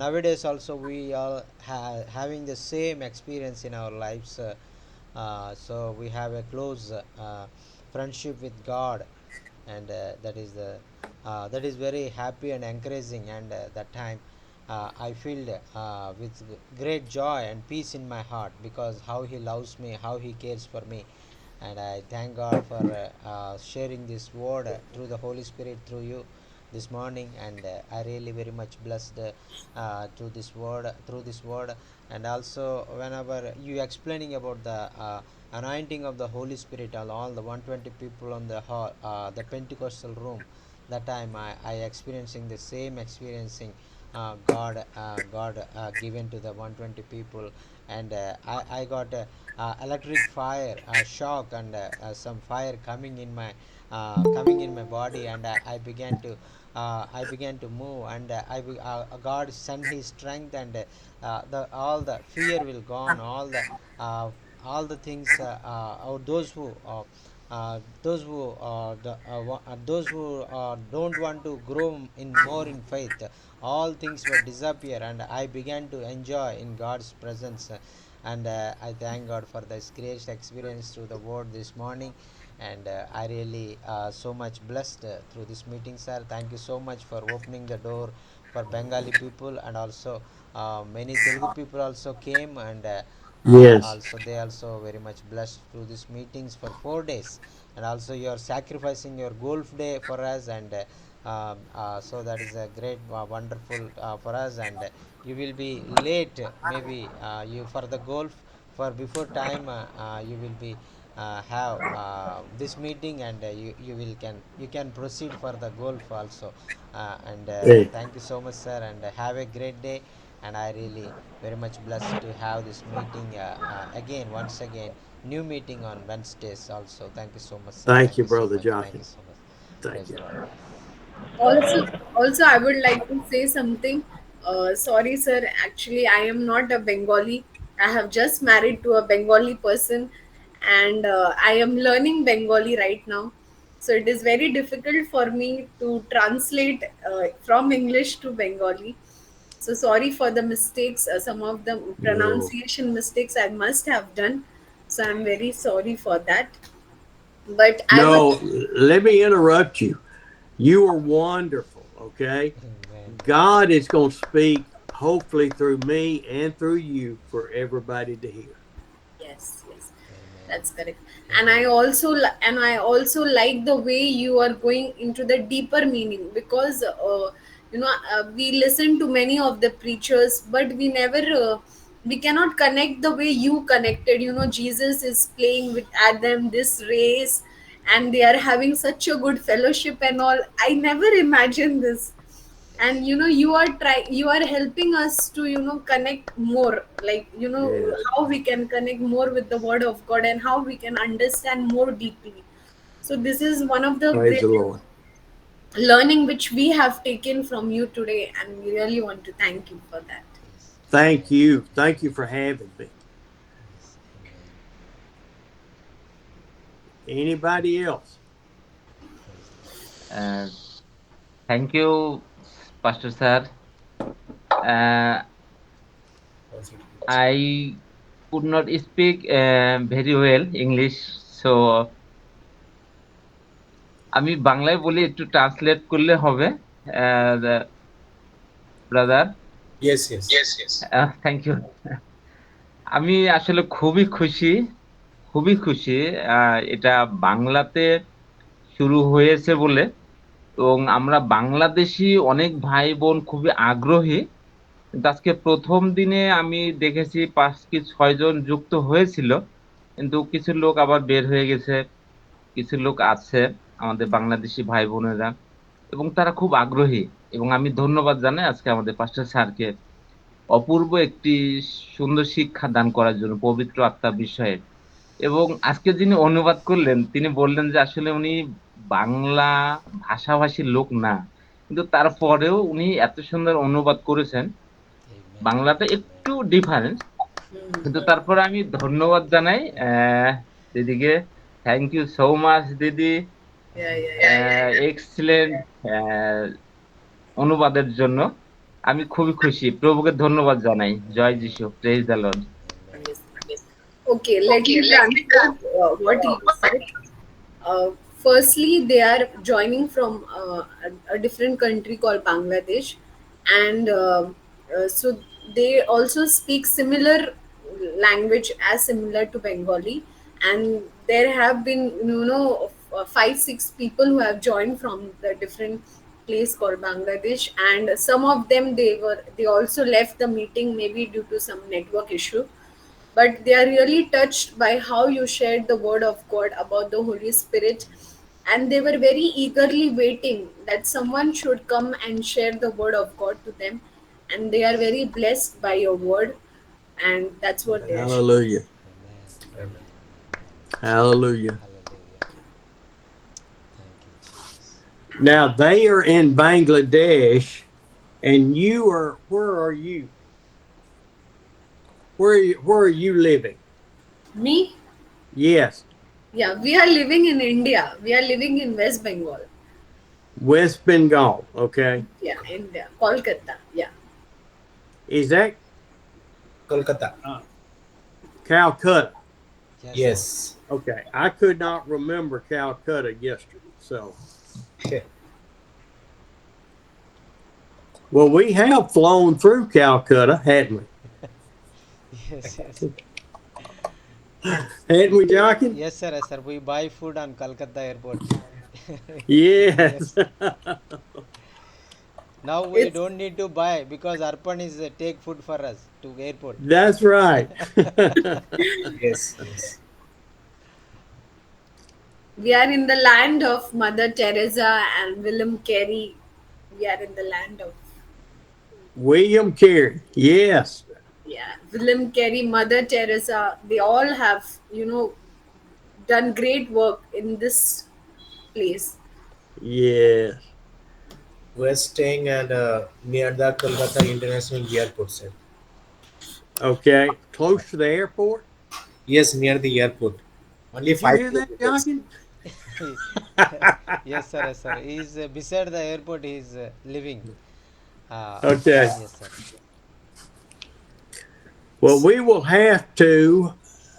nowadays also we are having the same experience in our lives. So we have a close friendship with God, and that is very happy and encouraging. And that time I feel with great joy and peace in my heart, because how He loves me, how He cares for me. And I thank God for sharing this word through the Holy Spirit through you this morning. And I really very much blessed to this word through this word. And also whenever you explaining about the anointing of the Holy Spirit on all the 120 people on the hall, the Pentecostal room, that time I experiencing the same experiencing God given to the 120 people. And I got electric fire shock, and some fire coming in my body. And I began to move, and God sent His strength, and all the fear will gone, all the things, those who don't want to grow in more in faith, all things will disappear, and I began to enjoy in God's presence. And I thank God for this great experience through the word this morning. And I really so much blessed through this meeting, sir. Thank you so much for opening the door for Bengali people, and also many Telugu people also came, and Yes. also they also very much blessed through these meetings for 4 days. And also you are sacrificing your golf day for us, and so that is a great wonderful for us. And you will be late maybe you for the golf, for before time you will be have this meeting, and you can proceed for the golf also. And Hey. thank you so much, sir, and have a great day. And I really very much blessed to have this meeting again once again new meeting on Wednesdays also. Thank you so much, sir. Thank you, so Brother much. Thank Joachim. you so much. Thank Praise you. the Lord. Also, I would like to say something. Sorry, sir. Actually, I am not a Bengali. I have just married to a Bengali person, and I am learning Bengali right now. So it is very difficult for me to translate from English to Bengali. So sorry for the mistakes. Some of the No. pronunciation mistakes I must have done. So I'm very sorry for that. But I was. No, let me interrupt you. You are wonderful, okay? Amen. God is going to speak, hopefully, through me and through you for everybody to hear. Yes, yes, Amen. that's correct. And I also like the way you are going into the deeper meaning, because we listen to many of the preachers, but we cannot connect the way you connected. Jesus is playing with Adam this race, and they are having such a good fellowship and all. I never imagined this. And you are helping us to connect more, like Yes. how we can connect more with the word of God, and how we can understand more deeply. So this is one of the Praise the great Lord. learning which we have taken from you today, and we really want to thank you for that. Yes. Thank you. Thank you for having me. Yes. Amen. Anybody else? Praise the Lord. Uh, Thank you, Pastor Sir. Uh, I could not speak very well English, so আমি বাংলায় বলি, একটু translate করলে হবে brother. Yes, yes. Thank you. আমি আসলে খুবই খুশি, খুবই খুশি এটা বাংলাতে শুরু হয়েছে বলে, এবং আমরা বাংলাদেশি অনেক ভাই বোন খুবই আগ্রহী। কিন্তু আজকে প্রথম দিনে আমি দেখেছি ৫ কি ৬ জন যুক্ত হয়েছিল, কিন্তু কিছু লোক আবার বের হয়ে গেছে, কিছু লোক আছে আমাদের বাংলাদেশি ভাই বোনেরা, এবং তারা খুব আগ্রহী। এবং আমি ধন্যবাদ জানাই আজকে আমাদের পাস্টার স্যারকে অপূর্ব একটি সুন্দর শিক্ষা দান করার জন্য পবিত্র আত্মা বিষয়ে। এবং আজকে যিনি অনুবাদ করলেন তিনি বললেন যে আসলে উনি বাংলা ভাষাভাষীর লোক না, কিন্তু তারপরেও উনি এত সুন্দর অনুবাদ করেছেন। Amen. বাংলাটা একটু ডিফারেন্ট, কিন্তু তারপরে আমি ধন্যবাদ জানাই দিদিকে। থ্যাংক ইউ সো মাচ দিদি, Yeah, yeah, এক্সিলেন্ট অনুবাদের জন্য। আমি খুবই খুশি, প্রভুকে ধন্যবাদ জানাই। জয় যিশু, praise the Lord. yeah. Okay, let me translate what you said. Firstly, they are joining from a different country called Bangladesh, and so they also speak similar language as similar to Bengali. And there have been 5-6 people who have joined from the different place called Bangladesh, and some of them they also left the meeting maybe due to some network issue, but they are really touched by how you shared the word of God about the Holy Spirit. And they were very eagerly waiting that someone should come and share the word of God to them. And they are very blessed by your word. And that's what they are sharing. Hallelujah. Amen. Hallelujah. Hallelujah. Thank you, Jesus. Now they are in Bangladesh, and you are. Where are you? Where are you living? Me? Yes, Yeah, we are living in India. We are living in West Bengal. West Bengal. Okay, Yeah, India. Kolkata. Yeah. is that Kolkata. Calcutta? Yes. Okay, I could not remember Calcutta yesterday. So, Okay. well, we have flown through Calcutta, hadn't we? Yes, yes. Hadn't we, Jockey? Yes, sir. Yes, sir. We buy food on Calcutta airport. Yes. Now we It's- don't need to buy because Arpan is take food for us to airport. That's right. Yes. Yes. We are in the land of Mother Teresa and William Carey. We are in the land of. William Carey. Yes. Yeah, William Carey, Mother Teresa, they all have, done great work in this place. Yes. We're staying at near the Kolkata International Airport, sir. Okay. Close to the airport. Yes, near the airport. Only Did you five hear that, kilometers. Jochen? Yes, sir. Yes, sir. He's beside the airport. He's living. Okay. Yes, sir. Well, we will have to,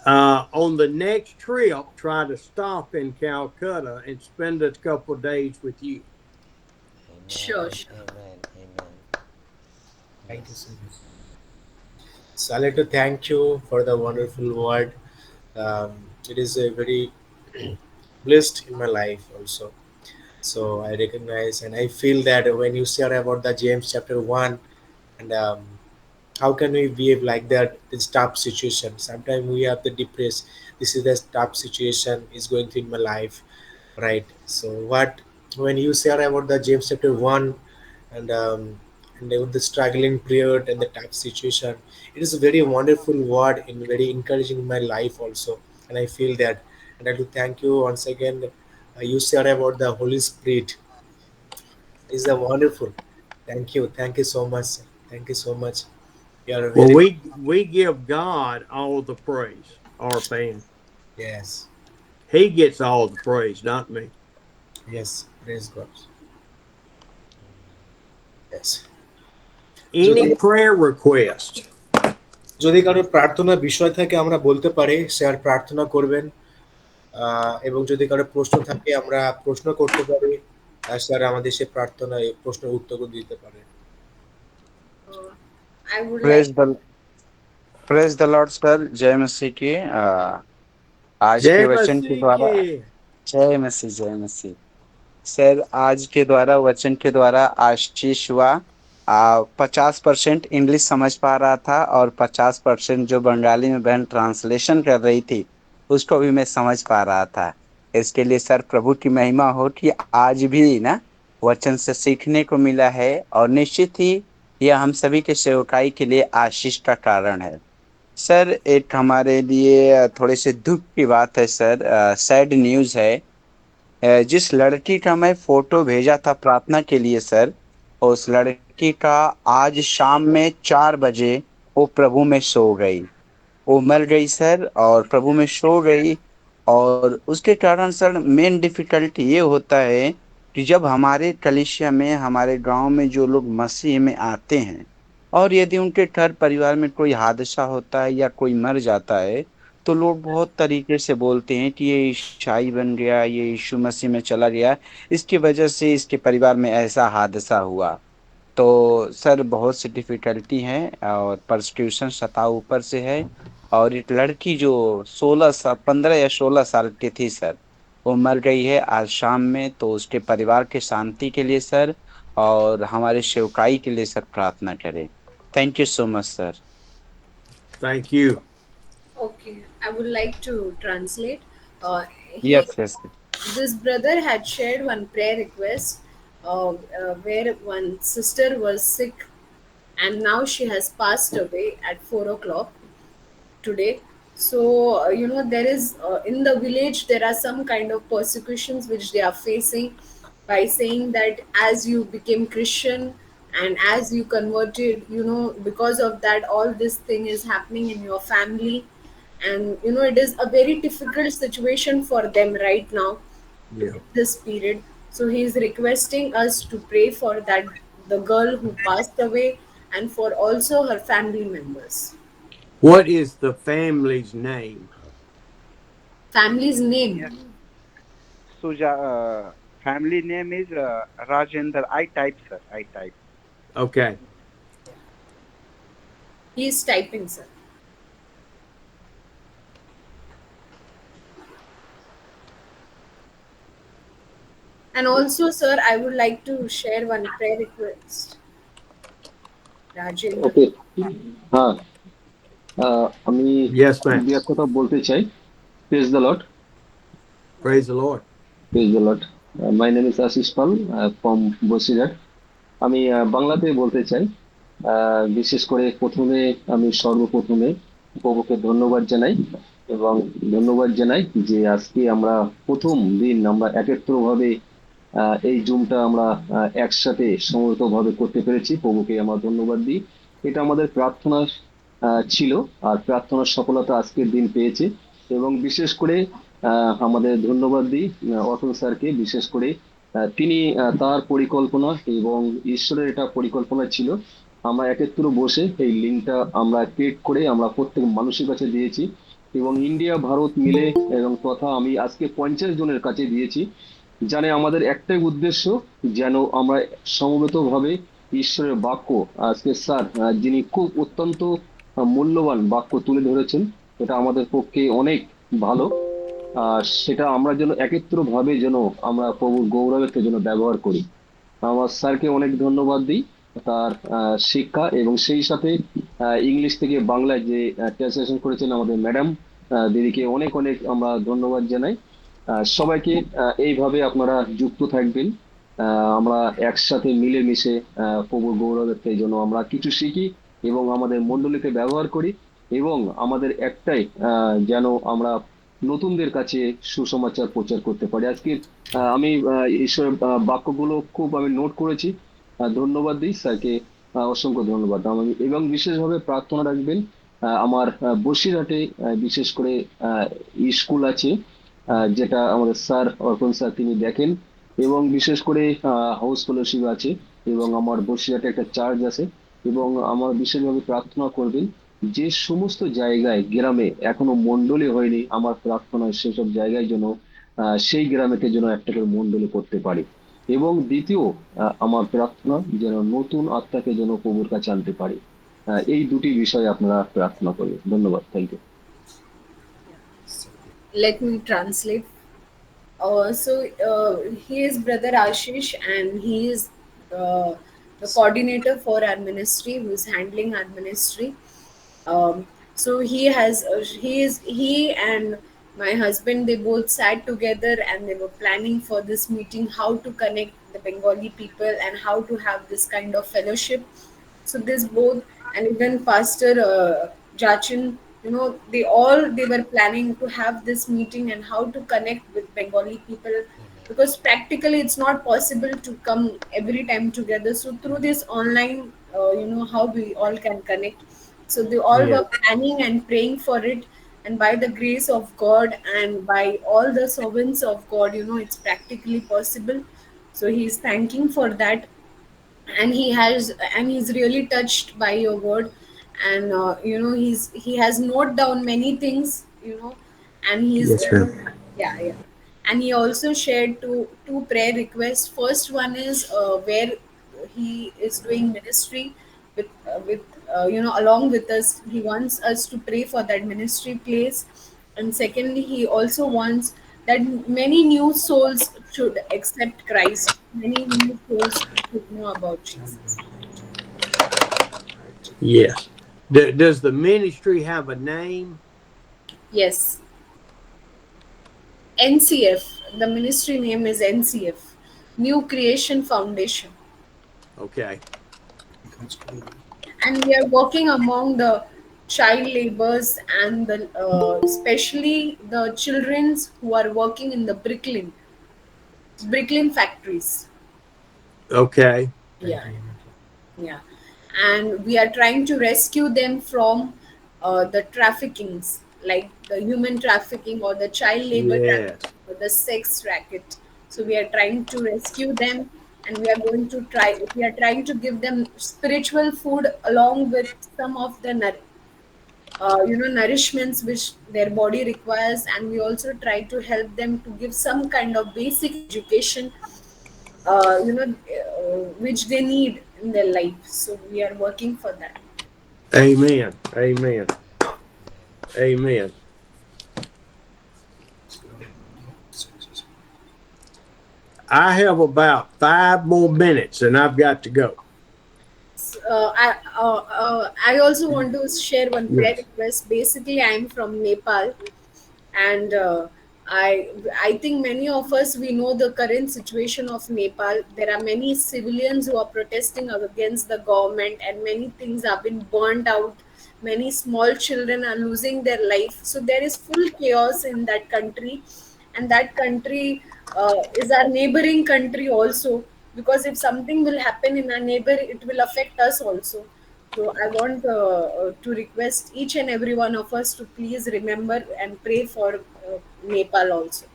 on the next trip, try to stop in Calcutta and spend a couple of days with you. Sure, Amen. sure. Amen. Amen. Thank you Yes. so much. So I'd like to thank you for the wonderful word. It is a very blessed in my life also. So I recognize and I feel that when you share about the James chapter 1 and how can we behave like that in tough situation, sometimes we have the depressed, this is the tough situation is going through in my life, right? So what when you share about the James chapter 1 and with the struggling period and the tough situation, it is a very wonderful word and very encouraging in my life also, and I feel that. And I do thank you once again. You share about the Holy Spirit is a wonderful. Thank you so much, sir. Thank you so much. You are Well, very we give God all the praise, our fan. yes, He gets all the praise, not me. yes. Praise God. Yes. Any যদি prayer request? যদি কারোর প্রার্থনার বিষয় থাকে আমরা বলতে পারি, sir প্রার্থনা করবেন। এবং যদি কারো প্রশ্ন থাকে আমরা প্রশ্ন করতে পারি। স্যার আমাদের সে প্রার্থনায় প্রশ্নের উত্তরও দিতে পারেন। uh, I would like. Praise the praise the Lord sir. जय मसीह की। आज के Jai वचन के द्वारा Masiki. जय मसीह सर। आज के द्वारा वचन के द्वारा आशीष हुआ। 50% इंग्लिश समझ पा रहा था और 50% जो बंगाली में बहन ट्रांसलेशन कर रही थी उसको भी मैं समझ पा रहा था। इसके लिए सर प्रभु की महिमा हो कि आज भी ना वचन से सीखने को मिला है और निश्चित ही यह हम सभी के सेवकाई के लिए आशीष का कारण है। सर एक हमारे लिए थोड़े से दुख की बात है सर, सैड न्यूज़ है। जिस लड़की का मैं फोटो भेजा था प्रार्थना के लिए सर, उस लड़की का आज शाम में 4 बजे वो प्रभु में सो गई। वो मर गई सर और प्रभु में सो गई। और उसके कारण सर मेन डिफिकल्टी ये होता है कि जब हमारे कलीसिया में हमारे गांव में जो लोग मसीह में आते हैं और यदि उनके घर परिवार में कोई हादसा होता है या कोई मर जाता है तो लोग बहुत तरीके से बोलते हैं कि ये ईसाई बन गया, ये यीशु मसीह में चला गया, इसकी वजह से इसके परिवार में ऐसा हादसा हुआ। तो सर बहुत सी डिफिकल्टी है और परसिक्यूशन सताव ऊपर से है। और एक लड़की जो 15 या 16 साल की थी सर, वो मर गई है आज शाम में। तो उसके परिवार के शांति के लिए सर और हमारे सेवकाई के लिए सर प्रार्थना करें। Thank you so much sir. Thank you. Okay, I would like to translate. He, yes yes this brother had shared one prayer request, where one sister was sick, and now she has passed away at 4 o'clock today. So there is, in the village there are some kind of persecutions which they are facing, by saying that as you became Christian and as you converted, because of that all this thing is happening in your family. And it is a very difficult situation for them right now Yeah. in this period. So he is requesting us to pray for that, the girl who passed away, and for also her family members. What is the family's name? Family's name. Yes Suja. Family name is Rajendra. I type sir, I type. Okay. He is typing, sir. And also, sir, I would like to share one prayer request. Rajendra. Okay, হ্যাঁ, আমি Yes, ma'am. দু এক কথা বলতে চাই। Praise the Lord. Praise the Lord. Praise the Lord. My name is Ashis Pal from Basirhat. আমি বাংলাতে বলতে চাই। বিশেষ করে প্রথমে আমি সর্বপ্রথমে প্রভুকে ধন্যবাদ জানাই এবং ধন্যবাদ জানাই যে আজকে আমরা প্রথম দিন আমরা একত্রভাবে এই জুমটা আমরা একসাথে সমবেতভাবে করতে পেরেছি। প্রভুকে আমরা ধন্যবাদ দিই। এটা আমাদের প্রার্থনা ছিল, আর প্রার্থনার সফলতা আজকের দিন পেয়েছে। এবং বিশেষ করে আমাদের ধন্যবাদ দিই অতুল স্যারকে, বিশেষ করে তিনি তার পরিকল্পনা এবং ঈশ্বরের এটা পরিকল্পনা ছিল। আমরা একত্র বসে এই লিঙ্কটা আমরা ক্রিয়েট করে আমরা প্রত্যেক মানুষের কাছে দিয়েছি এবং ইন্ডিয়া ভারত মিলে এবং তথা আমি আজকে 50 জনের কাছে দিয়েছি। জানে আমাদের একটাই উদ্দেশ্য, যেন আমরা সমবেতভাবে ঈশ্বরের বাক্য, আজকে স্যার যিনি খুব অত্যন্ত মূল্যবান বাক্য তুলে ধরেছেন, এটা আমাদের পক্ষে অনেক ভালো। সেটা আমরা যেন একত্রভাবে যেন আমরা প্রভুর গৌরবের জন্য ব্যবহার করি। আমার স্যারকে অনেক ধন্যবাদ দিই তার শিক্ষা এবং সেই সাথে ইংলিশ থেকে বাংলায় যে ট্রান্সলেশন করেছেন আমাদের ম্যাডাম দিদিকে অনেক অনেক আমরা ধন্যবাদ জানাই। সবাইকে এইভাবে আপনারা যুক্ত থাকবেন। আমরা একসাথে মিলেমিশে প্রভুর গৌরবের জন্য আমরা কিছু শিখি এবং আমাদের মণ্ডলীতে ব্যবহার করি এবং আমাদের একটাই যেন আমরা নতুনদের কাছে সুসমাচার প্রচার করতে পারি। আজকে আমি ঈশ্বরের বাক্যগুলো খুব আমি নোট করেছি। ধন্যবাদ দিই স্যারকে, অসংখ্য ধন্যবাদ। এবং বিশেষভাবে প্রার্থনা রাখবেন আমার বসিরহাটে বিশেষ করে স্কুল আছে যেটা আমাদের স্যার অর্পণ স্যার তিনি দেখেন, এবং বিশেষ করে হাউস ফেলোশিপ আছে এবং আমার বসিরহাটে একটা চার্চ আছে। এবং আমার বিশেষভাবে প্রার্থনা করবেন যে সমস্ত জায়গায় গ্রামে এখনো মণ্ডলী হয়নি, আমার প্রার্থনা সেসব জায়গায় যেন সেই গ্রামেতে যেন একটা করে মণ্ডলী করতে পারি। এবং দ্বিতীয় আমার প্রার্থনা যেন নতুন আত্মাকে যেন প্রভুর কাছে আনতে পারি। এই দুটি বিষয়ে আপনারা প্রার্থনা করবেন। ধন্যবাদ। Thank you. Let me translate. He is Brother Ashish, and he is the coordinator for our ministry, who is handling our ministry. So he and my husband, they both sat together and they were planning for this meeting, how to connect the Bengali people and how to have this kind of fellowship. So this both, and even Pastor Jachin, they were planning to have this meeting and how to connect with Bengali people, because practically it's not possible to come every time together. So through this online, how we all can connect. So they all Yeah. were planning and praying for it, and by the grace of God and by all the servants of God, it's practically possible. So he's thanking for that, and he's really touched by your word. And he has noted down many things, and he's Yes, ma'am. yeah. And he also shared two prayer requests. First one is where he is doing ministry with along with us. He wants us to pray for that ministry place. And secondly, he also wants that many new souls should accept Christ. Many new souls should know about Jesus. Yes. Does the ministry have a name? Yes. NCF. The ministry name is NCF, New Creation Foundation. Okay. And we are working among the child laborers and especially the children who are working in the Bricklin factories. Okay. Yeah. And we are trying to rescue them from the traffickings, like the human trafficking or the child labor Yes. trafficking or the sex racket. So we are trying to rescue them, and we are trying to give them spiritual food along with some of the nourishments which their body requires. And we also try to help them to give some kind of basic education which they need in their life. So we are working for that. Amen. Amen. Amen. I have about 5 more minutes and I've got to go. I also want to share one prayer Yes. request. Basically, I am from Nepal, and I think many of us, we know the current situation of Nepal. There are many civilians who are protesting against the government, and many things have been burnt out. Many small children are losing their life, so there is full chaos in that country. And that country is our neighboring country also, because if something will happen in our neighbor, it will affect us also. So I want to request each and every one of us to please remember and pray for Nepal also.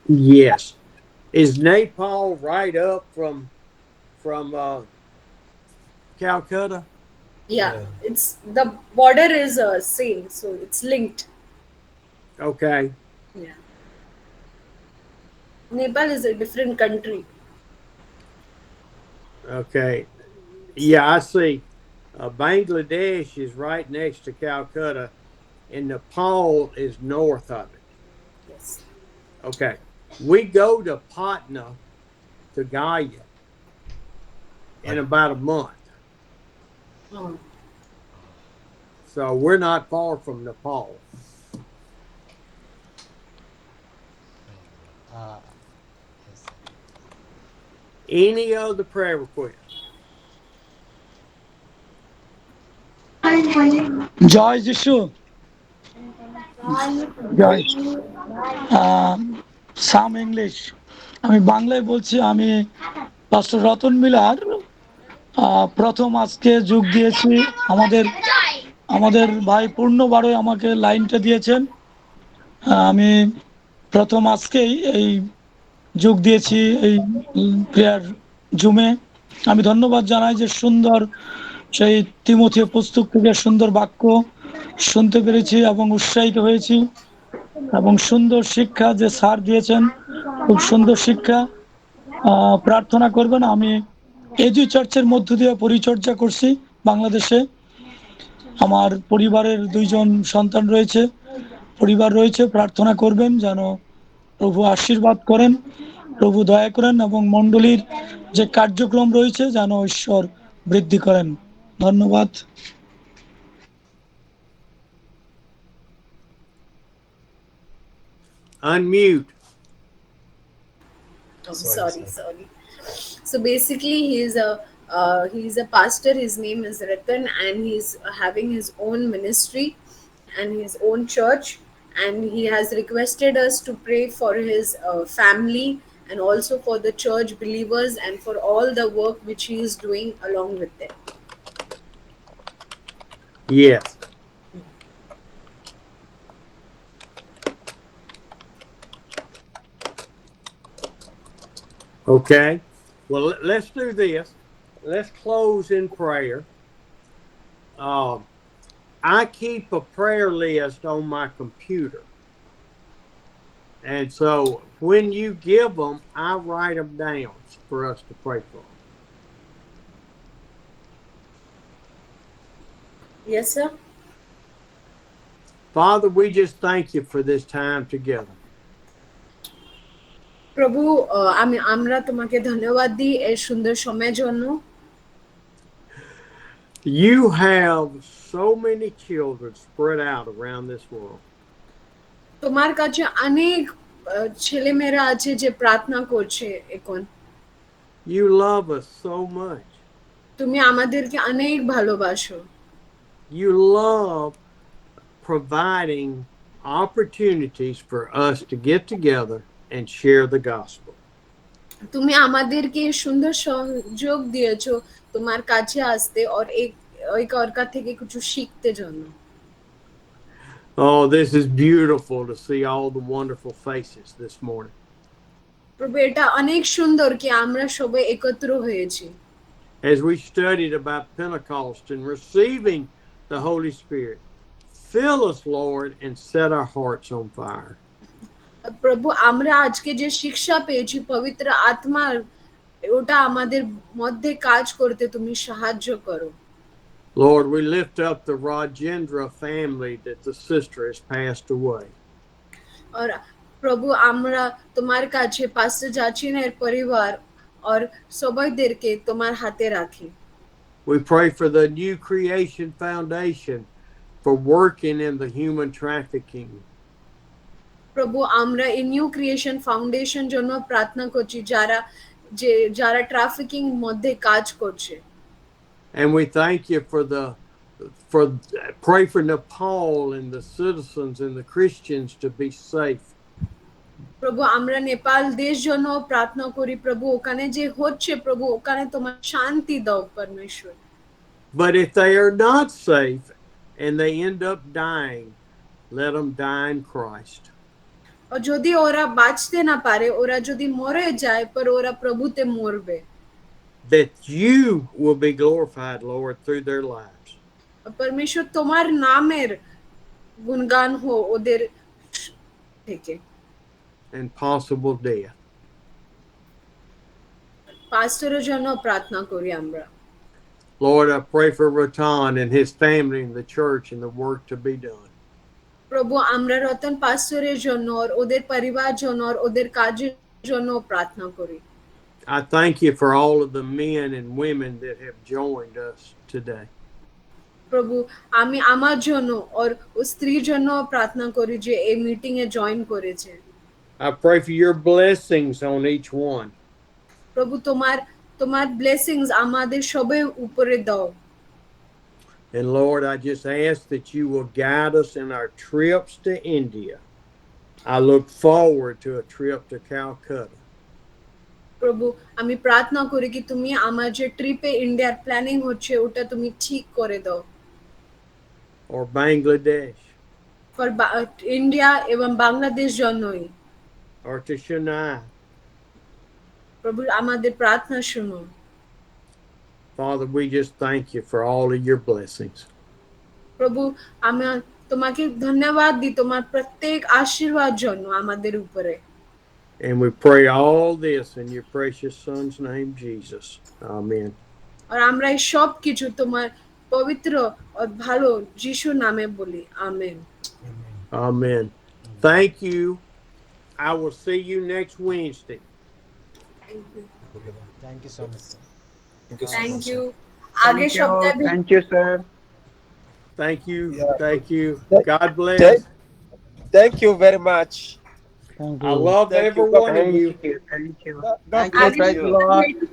Yes. Is Nepal right up from Calcutta? Yeah, Yeah. it's the border is same, so it's linked. Okay. Yeah, Nepal is a different country. Okay. Yeah, I see. Bangladesh is right next to Calcutta, and Nepal is north of it. Yes. Okay. We go to Patna to Gaya in about a month. Oh. So we're not far from Nepal. Uh, yes, sir. Any other prayer requests? জয় যিশু জয় some English. আমি বাংলায় বলছি। আমি পাস্টর Ratan Miller প্রথম আজকে যোগ দিয়েছি। আমাদের আমাদের ভাই পূর্ণ বারোয় আমাকে লাইনটা দিয়েছেন। আমি প্রথম আজকেই এই যোগ দিয়েছি এই প্রেয়ার জুমে। আমি ধন্যবাদ জানাই যে সুন্দর সেই তিমথিয় পুস্তক থেকে সুন্দর বাক্য শুনতে পেরেছি এবং উৎসাহিত হয়েছি, এবং সুন্দর শিক্ষা যে স্যার দিয়েছেন, খুব সুন্দর শিক্ষা। প্রার্থনা করবেন। আমি এজি চার্চের মধ্য দিয়ে পরিচর্যা করছি বাংলাদেশে। আমার পরিবারের 2 জন সন্তান রয়েছে, পরিবার রয়েছে। প্রার্থনা করবেন যেন প্রভু আশীর্বাদ করেন, প্রভু দয়া করেন, এবং মণ্ডলীর যে কার্যক্রম রয়েছে যেন ঈশ্বর বৃদ্ধি করেন। ধন্যবাদ। Unmute. Oh, Sorry, sorry, sir. sorry. So basically, he's a pastor. His name is Ratan, and he's having his own ministry and his own church. And he has requested us to pray for his family, and also for the church believers, and for all the work which he is doing along with them. Yes. Okay. Well, let's do this. Let's close in prayer. I keep a prayer list on my computer. And so when you give them, I write them down for us to pray for. Yes, sir. Father, we just thank you for this time together. প্রভু, আমরা তোমাকে ধন্যবাদ দিই এই সুন্দর সময়ের জন্য। You have so many children spread out around this world. তোমার কাছে অনেক ছেলেমেয়েরা আছে যে প্রার্থনা করছে এখন। You love us so much. তুমি আমাদেরকে অনেক ভালোবাসো। You love providing opportunities for us to get together and share the gospel. তুমি আমাদেরকে সুন্দর সুযোগ দিয়েছো তোমার কাছে আসতে আর এক অর্কা থেকে কিছু শিখতে জন্য। Oh, this is beautiful to see all the wonderful faces this morning. প্রভু, এটা অনেক সুন্দর কি আমরা সবাই একত্র হয়েছি। As we studied about Pentecost and receiving the Holy Spirit, fill us, Lord, and set our hearts on fire. প্রভু, আমরা আজকে যে শিক্ষা পেয়েছি পবিত্র আত্মার, ওটা আমাদের মধ্যে কাজ করতে তুমি সাহায্য করো। Lord, we lift up the Rajendra family that the sister has passed away. আর প্রভু, আমরা তোমার কাছে পাস্টার জাচিনের পরিবার আর সবাইদেরকে তোমার হাতে রাখি। We pray for the New Creation Foundation for working in the human trafficking. প্রভু আমরা এই নিউ ক্রিয়েশন ফাউন্ডেশন জন্য প্রার্থনা করছি যারা ট্রাফিকিং মধ্যে কাজ করছে। And we thank you for pray for Nepal and the citizens and the Christians to be safe. প্রভু আমরা নেপাল দেশ জন্য প্রার্থনা করি প্রভু, ওখানে যে হচ্ছে প্রভু ওখানে তোমার শান্তি দাও পরমেশ্বর। But if they are not safe and they end up dying, let them die in Christ. আর যদি ওরা বাঁচতে না পারে, ওরা যদি মরে যায়, পর ওরা প্রভুতে মরবে। That you will be glorified, Lord, through their lives. পরমেশ্বর তোমার নামের গুণগান হো ওদের থেকে। And possible death. পাস্টরের জন্য প্রার্থনা করি আমরা। Lord, I pray for Ratan and his family and the church and the work to be done. প্রভু আমরা রতন পাস্টরের জন্য আর ওদের পরিবার জন্য আর ওদের কাজের জন্য প্রার্থনা করি। I thank you for all of the men and women that have joined us today. প্রভু আমি আমার জন্য আর ও স্ত্রীর জন্য প্রার্থনা করি যে এই মিটিং এ জয়েন করেছে। I pray for your blessings on each one. প্রভু তোমার ব্লেসিংস আমাদের সবার উপরে দাও। And Lord, I just ask that you will guide us in our trips to India. I look forward to a trip to Calcutta. প্রভু আমি প্রার্থনা করি কি তুমি আমার যে ট্রিপে ইন্ডিয়ার প্ল্যানিং হচ্ছে ওটা তুমি ঠিক করে দাও। Or Bangladesh. ফর ইন্ডিয়া এবং বাংলাদেশ জন্যই। Or to Chennai. প্রভু আমাদের প্রার্থনা শুনো। Father, we just thank you for all of your blessings. প্রভু আমি তোমাকে ধন্যবাদ দিই তোমার প্রত্যেক আশীর্বাদ জন্য আমাদের উপরে। And we pray all this in your precious son's name, Jesus. Amen. আর আমরা এই সব কিছু তোমার পবিত্র আর ভালো যিশুর নামে বলি amen. Amen. Thank you. I will see you next Wednesday. Thank you so much, sir. Thank you. আগের সপ্তাহে Thank you, sir. Thank you. Yeah. Thank you. God bless. Thank you very much. Thank I you. love Thank you. every one of you. Thank you. God bless Thank you. you.